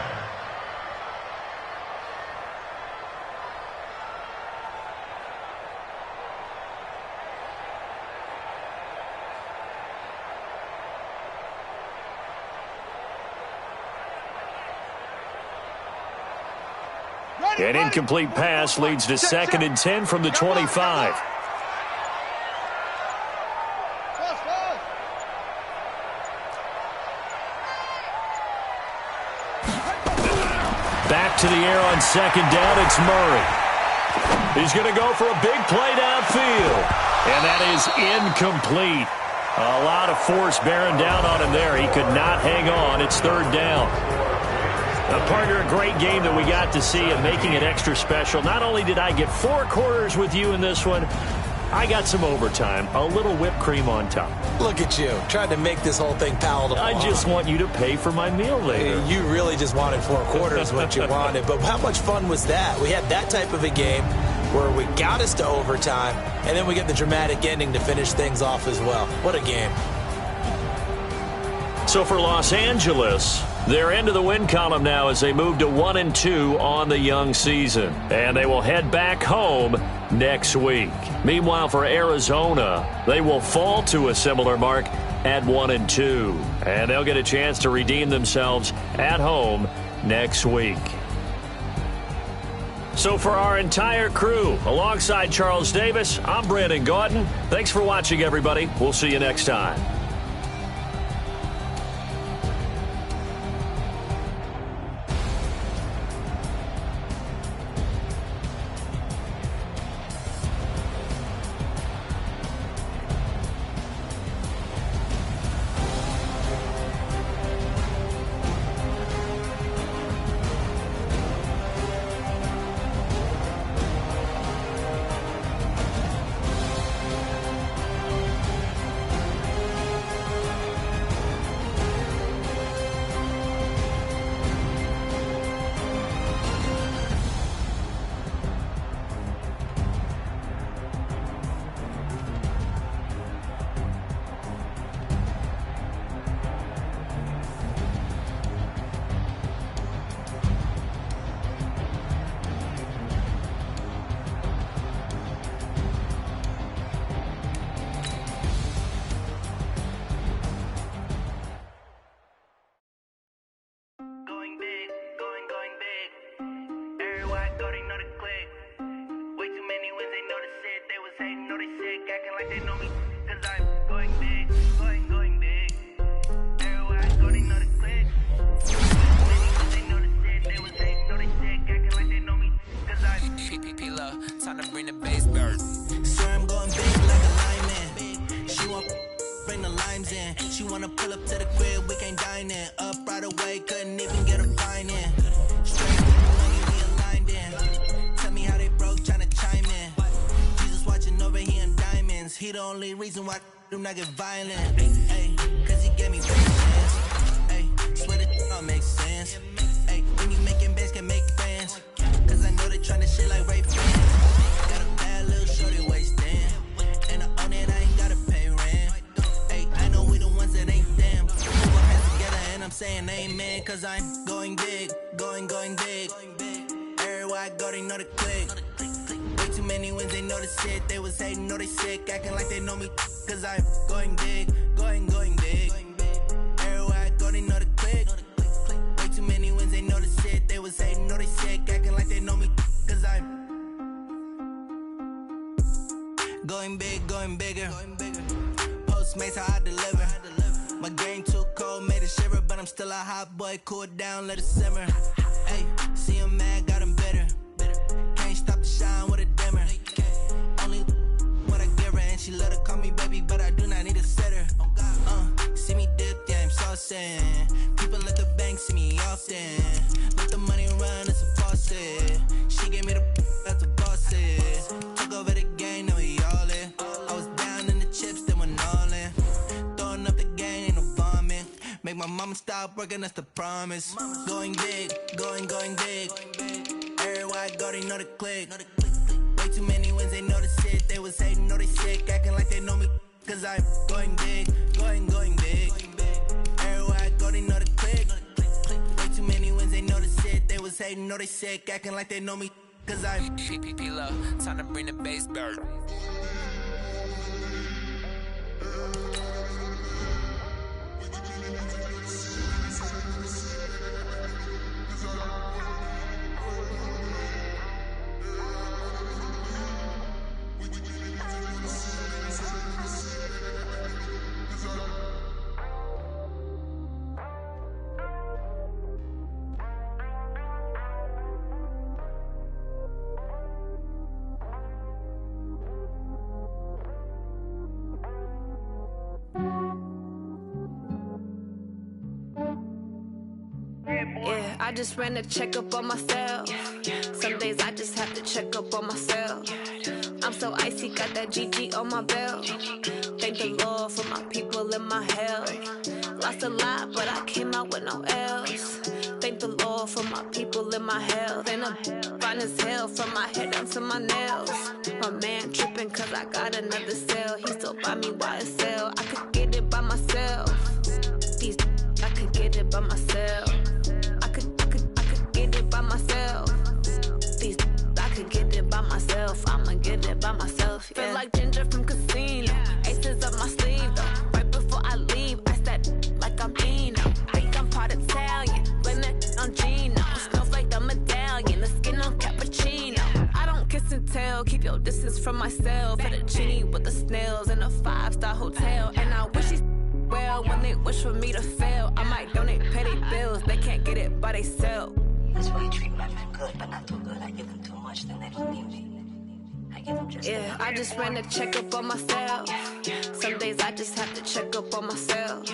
An incomplete pass leads to 2nd and 10 from the 25. Back to the air on 2nd down, it's Murray. He's going to go for a big play downfield. And that is incomplete. A lot of force bearing down on him there. He could not hang on. It's 3rd down. Partner, a great game that we got to see and making it extra special. Not only did I get 4 quarters with you in this one, I got some overtime, a little whipped cream on top. Look at you, trying to make this whole thing palatable. I just want you to pay for my meal later. You really just wanted 4 quarters what you wanted, but how much fun was that? We had that type of a game where we got us to overtime, and then we get the dramatic ending to finish things off as well. What a game. So for Los Angeles, they're into the win column now as they move to 1-2 on the young season. And they will head back home next week. Meanwhile, for Arizona, they will fall to a similar mark at 1-2. And they'll get a chance to redeem themselves at home next week. So for our entire crew, alongside Charles Davis, I'm Brandon Gaudin. Thanks for watching, everybody. We'll see you next time. go, they know the click. Way too many wins, they know the shit. They was hating, know they sick, acting like they know me. Cause I'm going big, going big. Everywhere I go, they know the click. Way too many wins, they know the shit. They was hating, know they sick, acting like they know me. Cause I'm P-P-P-Love, time to bring the bass bird. Swear I'm going big like a lineman. She want bring the limes in. She wanna pull up to the crib, we can't dine in. Up right away, couldn't even get a fine in. Straight with the money, we aligned in. Tell me how they broke, tryna chime in. Jesus watching over here in diamonds. He the only reason why do not get violent. Ay, cause he gave me patience. Ay, swear that all makes sense. Ay, when you making bands, can make friends. Cause I know they tryna shit like Ray fans. Got a bad little shorty wasting. And I own it, I ain't gotta pay rent. Ay, I know we the ones that ain't them. Put our hands together and I'm saying amen. Cause I'm going big, going big. Everywhere I go, they know the click. Way too many wins, they know the shit. They was hating, know they sick, acting like they know me. Cause I'm going big, going big. Everywhere I go, they know the click. Way too many wins, they know the shit. They was hating, know they sick, acting like they know me. Cause I'm going big, going bigger. Postmates, how I deliver. My game too cold, made it shiver. But I'm still a hot boy, cool it down, let it simmer. Hey, see him mad, got him bitter. Can't stop the shine with a dimmer. Only what I give her, and she love to call me baby, but I do not need a sitter. See me dip, yeah, I'm saucing. People at the bank see me often. Let the money run, it's a faucet. She gave me the that's the boss is. Took over the game, now we all in. I was down in the chips, then went all in. Throwing up the game, ain't no bombing. Make my mama stop working, that's the promise. Going big, going big. Everywhere I go, they know the click. Way too many wins, they know the shit. They was hating, know they sick, acting like they know me. Cause I'm going big, going big. Everywhere I go, they know the click. Way too many wins, they know the shit. They was hating, know they sick, acting like they know me. Cause I'm P-P-P-Love, time to bring the bass bird. Yeah, I just ran a checkup on myself. Some days I just have to check up on myself. I'm so icy, got that GG on my belt. Thank the Lord for my people and my health. Lost a lot, but I came out with no else. Thank the Lord for my people and my health. And I'm fine as hell from my head down to my nails. My man tripping cause I got another cell. He still buy me YSL. I could get it by myself. These I could get it by myself. I could get it by myself. These I could get it by myself. I'ma get it by myself. Yeah. Feel like Ginger from Casino. Aces up my sleeve though. Right before I leave, I said like I'm Eno. Think I'm part Italian. Blame that on Gino. Snowflake the medallion. The skin on cappuccino. I don't kiss and tell. Keep your distance from myself. Fettuccine with the snails in a 5-star hotel. And I wish he's well when they wish for me to fail. I might donate, pay their bills. They can't get it by they self. That's why you treat my men good, but not too good. I give them too much, then they don't need me. I give them just yeah, I just ran a checkup on myself. Some days I just have to check up on myself.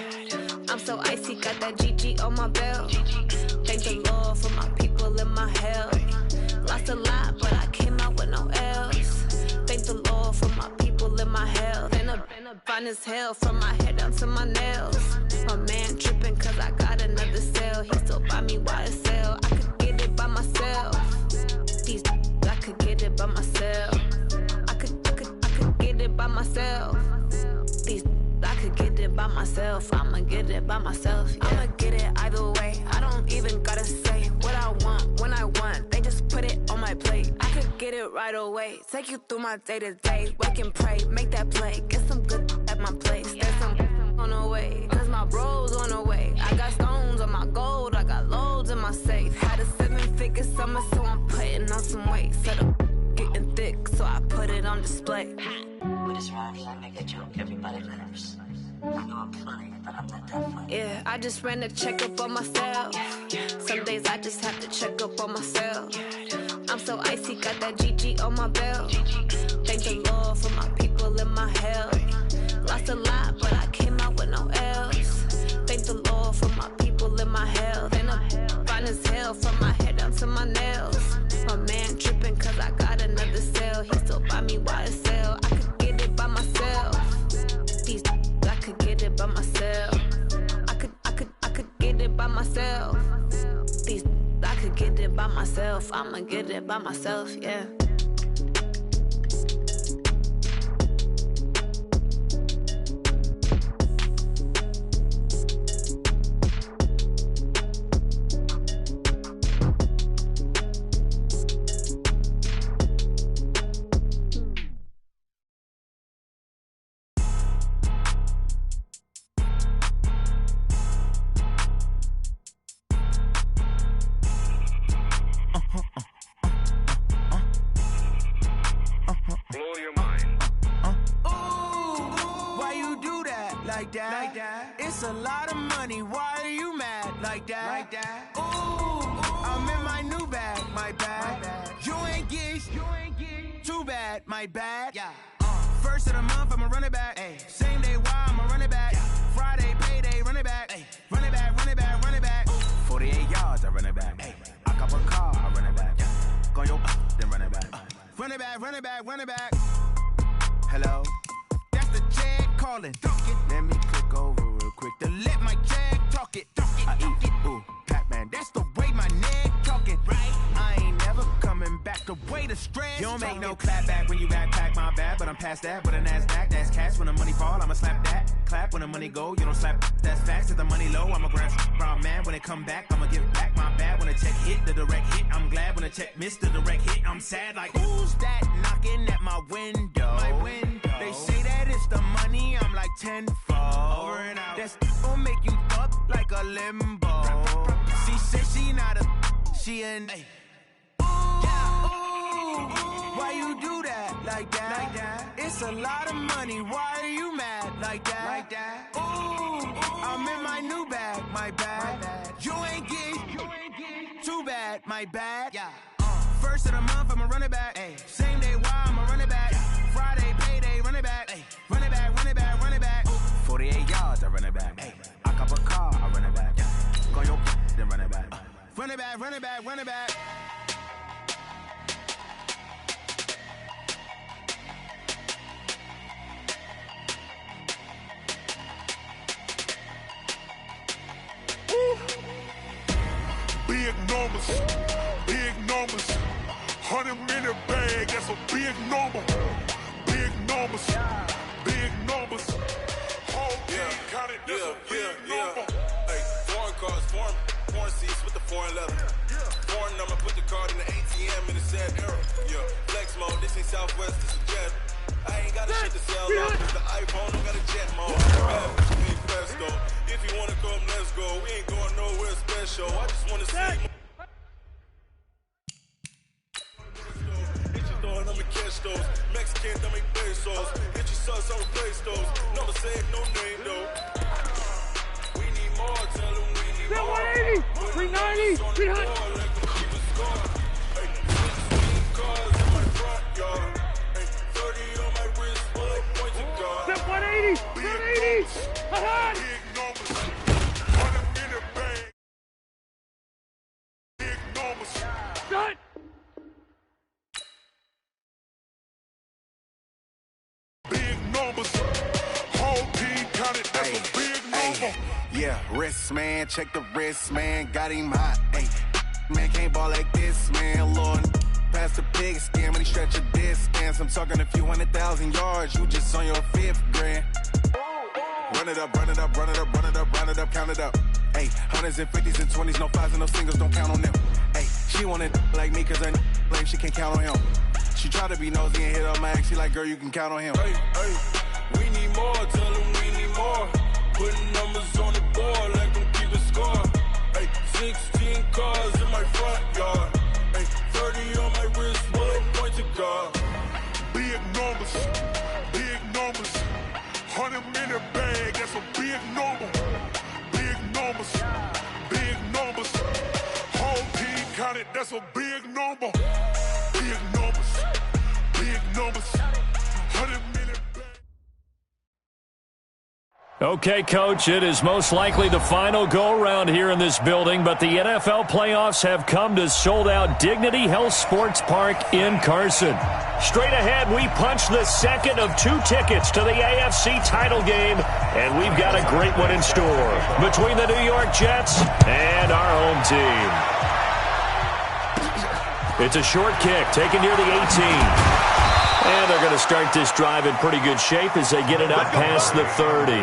I'm so icy, got that GG on my belt. Thank the Lord for my people and my health. Lost a lot, but I came out with no else. Thank the Lord for my people and my health. And I'm fine as hell from my head down to my nails. My man tripping cause I got another cell. He still buy me YSL. I could get it by myself. These I could get it by myself. I could get it by myself. These I could get it by myself. I'ma get it by myself. Yeah. I'ma get it either way. I don't even gotta say what I want when I want. They just put it on my plate. I could get it right away. Take you through my day to day. Wake and pray, make that play. Get some good at my place. There's some on the way. Cause my bros on the way. I got stones on my gold. I got loads in my safe. Had a 7-figure summer, so I'm putting on some display. With this rhyme, I make a joke, everybody laughs. I know I'm funny, but I'm not that funny. Yeah, I just ran a checkup on myself. Some days I just have to check up on myself. I'm so icy, got that GG on my belt. Thank the Lord for my people in my health. Lost a lot, but I came out with no L's. Thank the Lord for my people in my health. And I'm fine as hell from my head down to my nails. My man tripping cause I got another cell. He still buy me YSL. I could get it by myself. These I could get it by myself. I could get it by myself. These I could get it by myself. I'ma get it by myself, yeah. It's a lot of money, why are you mad like that? Ooh, I'm in my new bag, my bad. You ain't get too bad, my bad. First of the month, I'ma run it back. Same day, why I'ma run it back. Friday, payday, run it back. Run it back, run it back, run it back. 48 yards, I run it back. I cop a car, I run it back. Go yo, then run it back. Run it back, run it back, run it back. Hello? That's the check calling. Let me click over real quick to let my check talk it. I eat it, ooh, Pac-Man, that's the way my neck talking. Right? I ain't never coming back the way the stress. You don't make no clap back when you backpack, my bad, but I'm past that. With a NASDAQ, that's cash. When the money fall, I'ma slap that. Clap when the money go, you don't slap. That's facts. If the money low, I'ma grab brown man. When it come back, I'ma give back my bad. When the check hit, the direct hit, I'm glad. When the check missed the direct hit, I'm sad. Like, who's that knocking at my window? My window. They say that it's the money, I'm like tenfold. Over and out. That's gon' make you up like a limbo. She said she not a, she an. Why you do that like that? It's a lot of money, why are you mad like that? Ooh, I'm in my new bag, my bad. You ain't get too bad, my bad. First of the month, I'ma run it back. Same day, why I'ma run it back. Friday, payday, run it back. Run it back, run it back, run it back. 48 yards, I run it back. I cop a car, I run it back. Go yo, then run it back. Run it back, run it back, run it back. Big numbers, 100-minute bag, that's a big number. Big numbers, whole team counted, that's a big number. Hey, foreign cars, foreign seats with the foreign leather. Foreign number, put the card in the ATM in a sad era. Flex mode, this ain't Southwest, this is Jet. I ain't got a shit to sell off, cause the iPhone don't got a jet mode. Big Festo, if you wanna come, let's go. We ain't going nowhere special, I just wanna see. I'ma catch those Mexican, I make pesos. Hit your sus, I replace those. Never save no name though. We need more, tell them we need more. 180, 390, 300. Like the keep a score. 16 cars in my front yard. 30 on my wrist, bullet point to God. 180, 180. Big numbers, 100-minute bag. Big numbers. Shut. Big numbers, whole team counted, that's a big number. Yeah, wrist man, check the wrist man, got him hot. Ay, man can't ball like this, man. Lord, past the pig skin when he stretch a distance. I'm talking a few 100,000 yards, you just on your 5th grand. Run it up, run it up, run it up, run it up, run it up, count it up. Ay, hundreds and 50s and 20s, no 5s and no singles, don't count on them. Ay, she wanted like me cause her lame, she can't count on him. She try to be nosy and hit up my ex, she like, girl, you can count on him. Hey, we need more, tell them we need more. Putting numbers on the board like them keep a score. Hey, 16 cars in my front yard. Hey, 30 on my wrist, bullet point to God. Big numbers. numbers. Big numbers. Whole team counted, that's a big number. Big numbers. Big numbers. 100 million. Okay, Coach, it is most likely the final go-around here in this building, but the NFL playoffs have come to sold-out Dignity Health Sports Park in Carson. Straight ahead, we punch the second of 2 tickets to the AFC title game, and we've got a great one in store between the New York Jets and our home team. It's a short kick taken near the 18. And they're going to start this drive in pretty good shape as they get it up past the 30. The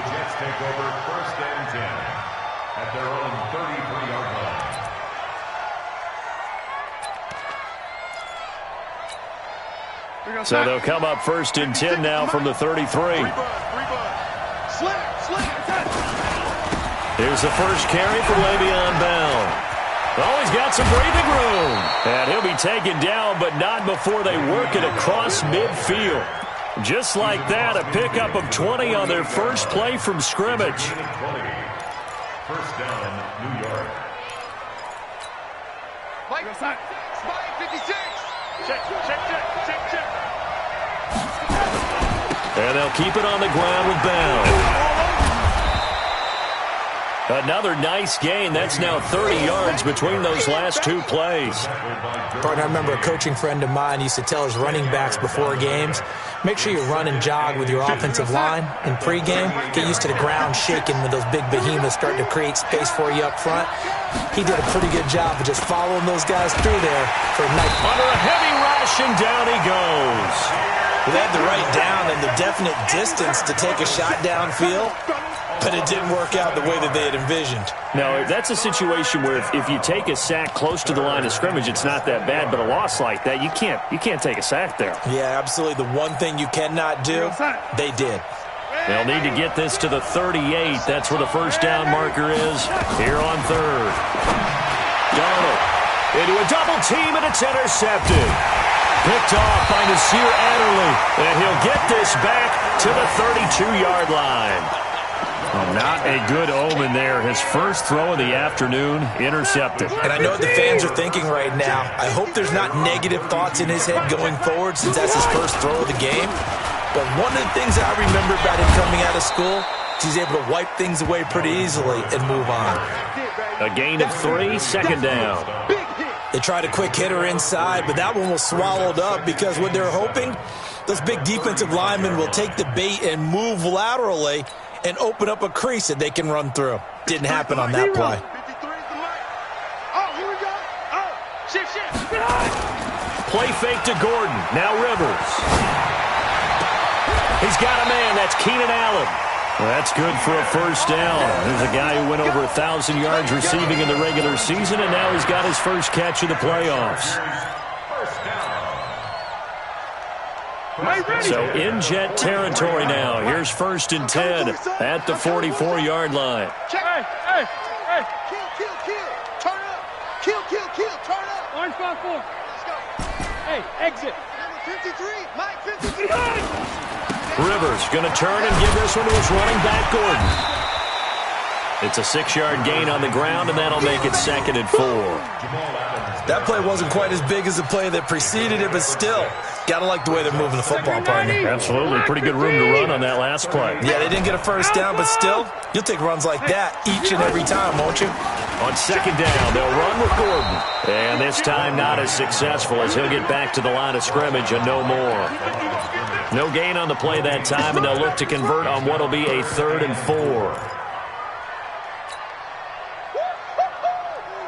Jets take over 1st and 10 at their own 33-yard line. So they'll come up 1st and 10 now from the 33. Here's the first carry for Le'Veon Bell. Oh, he's got some breathing room. And he'll be taken down, but not before they work it across midfield. Just like that, a pickup of 20 on their first play from scrimmage. 1st down, New York. Mike, Spike 56. Check. And they'll keep it on the ground with Bell. Another nice gain. That's now 30 yards between those last 2 plays. Partner, I remember a coaching friend of mine used to tell his running backs before games, make sure you run and jog with your offensive line in pregame. Get used to the ground shaking when those big behemoths start to create space for you up front. He did a pretty good job of just following those guys through there for a night. Under a heavy rush, and down he goes. They had the right down and the definite distance to take a shot downfield, but it didn't work out the way that they had envisioned. No, that's a situation where if you take a sack close to the line of scrimmage, it's not that bad, but a loss like that, you can't take a sack there. Yeah, absolutely. The one thing you cannot do, they did. They'll need to get this to the 38. That's where the first down marker is here on 3rd. Darnold into a double team, and it's intercepted. Picked off by Nasir Adderley, and he'll get this back to the 32-yard line. Oh, not a good omen there. His first throw of the afternoon intercepted. And I know what the fans are thinking right now. I hope there's not negative thoughts in his head going forward since that's his first throw of the game. But one of the things I remember about him coming out of school is he's able to wipe things away pretty easily and move on. A gain of 3, 2nd down. They tried a quick hitter inside, but that one was swallowed up because what they're hoping, those big defensive linemen will take the bait and move laterally and open up a crease that they can run through. Didn't happen on that play. Oh, here we go. Oh, shift. Play fake to Gordon. Now Rivers. He's got a man. That's Keenan Allen. Well, that's good for a first down. There's a guy who went over 1,000 yards receiving in the regular season, and now he's got his first catch of the playoffs. So in Jet territory now. Here's 1st and 10 at the 44-yard line. Hey. Kill. Turn up. Kill. Turn up. Orange 5-4. Let's go. Hey, exit. Number 53. Mike 53. Rivers going to turn and give this one to his running back, Gordon. It's a 6-yard gain on the ground, and that'll make it 2nd and 4. That play wasn't quite as big as the play that preceded it, but still, got to like the way they're moving the football, partner. Absolutely. Pretty good room to run on that last play. Yeah, they didn't get a first down, but still, you'll take runs like that each and every time, won't you? On 2nd down, they'll run with Gordon. And this time not as successful as he'll get back to the line of scrimmage and no more. No gain on the play that time, and they'll look to convert on what will be a 3rd and 4.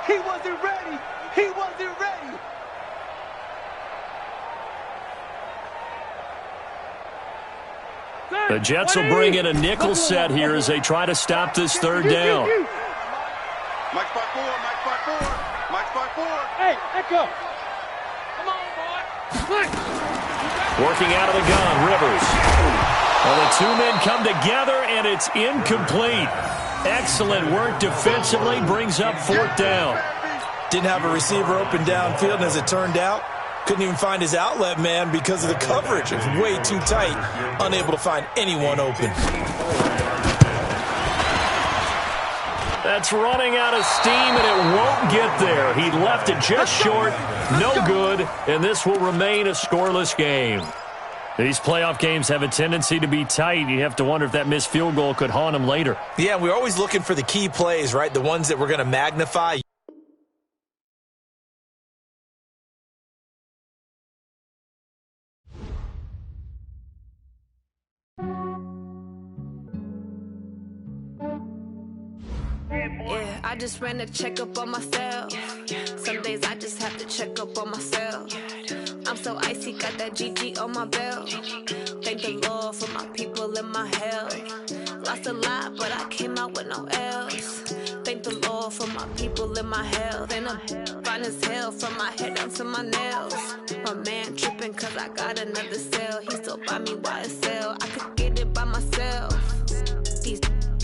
He wasn't ready. The Jets will bring in a nickel set here as they try to stop this 3rd down. Mike 5-4. Hey, echo. Come on, boy. Working out of the gun, Rivers. Well, the 2 men come together, and it's incomplete. Excellent work defensively, brings up 4th down. Didn't have a receiver open downfield, and as it turned out, couldn't even find his outlet man because of the coverage. It was way too tight, unable to find anyone open. That's running out of steam, and it won't get there. He left it just short, no good, and this will remain a scoreless game. These playoff games have a tendency to be tight. You have to wonder if that missed field goal could haunt him later. Yeah, we're always looking for the key plays, right? The ones that we're going to magnify. Yeah, I just ran a checkup on myself. Some days I just have to check up on myself. I'm so icy, got that GG on my belt. Thank the Lord for my people and my health. Lost a lot, but I came out with no L's. Thank the Lord for my people and my health. And I'm fine as hell from my head down to my nails. My man tripping cause I got another cell. He still buy me YSL. I could get it by myself.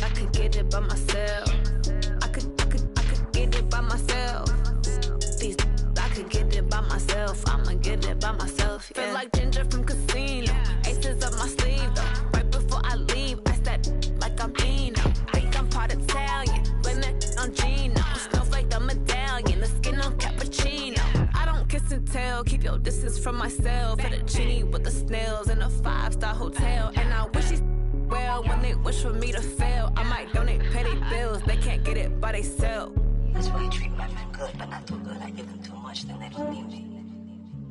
I could get it by myself. I could get it by myself. I could get it by myself. I'ma get it by myself. Yeah. Feel like Ginger from Casino. Aces up my sleeve though. Right before I leave, I step like I'm Dino. Think I'm part Italian. Blame that on Gino. Snowflake the medallion. The skin on cappuccino. I don't kiss and tell. Keep your distance from myself. At a genie with the snails in a 5-star hotel. And I wish he's well when they wish for me to fail. I might donate petty bills. They can't get it by themselves. That's why you treat my men good, but not too good. I give them too much, then they don't need me.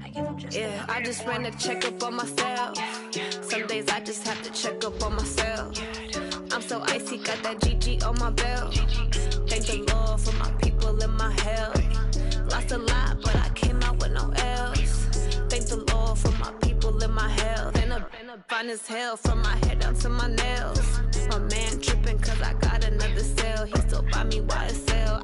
I give them just yeah, I just ran a checkup on myself. Some days I just have to check up on myself. I'm so icy, got that GG on my belt. Thank the Lord for my people and my health. Lost a lot, but I came out with no L's. Thank the Lord for my people and my health. And I'm fine as hell from my head down to my nails. My man tripping cause I got another cell. He still buy me YSL.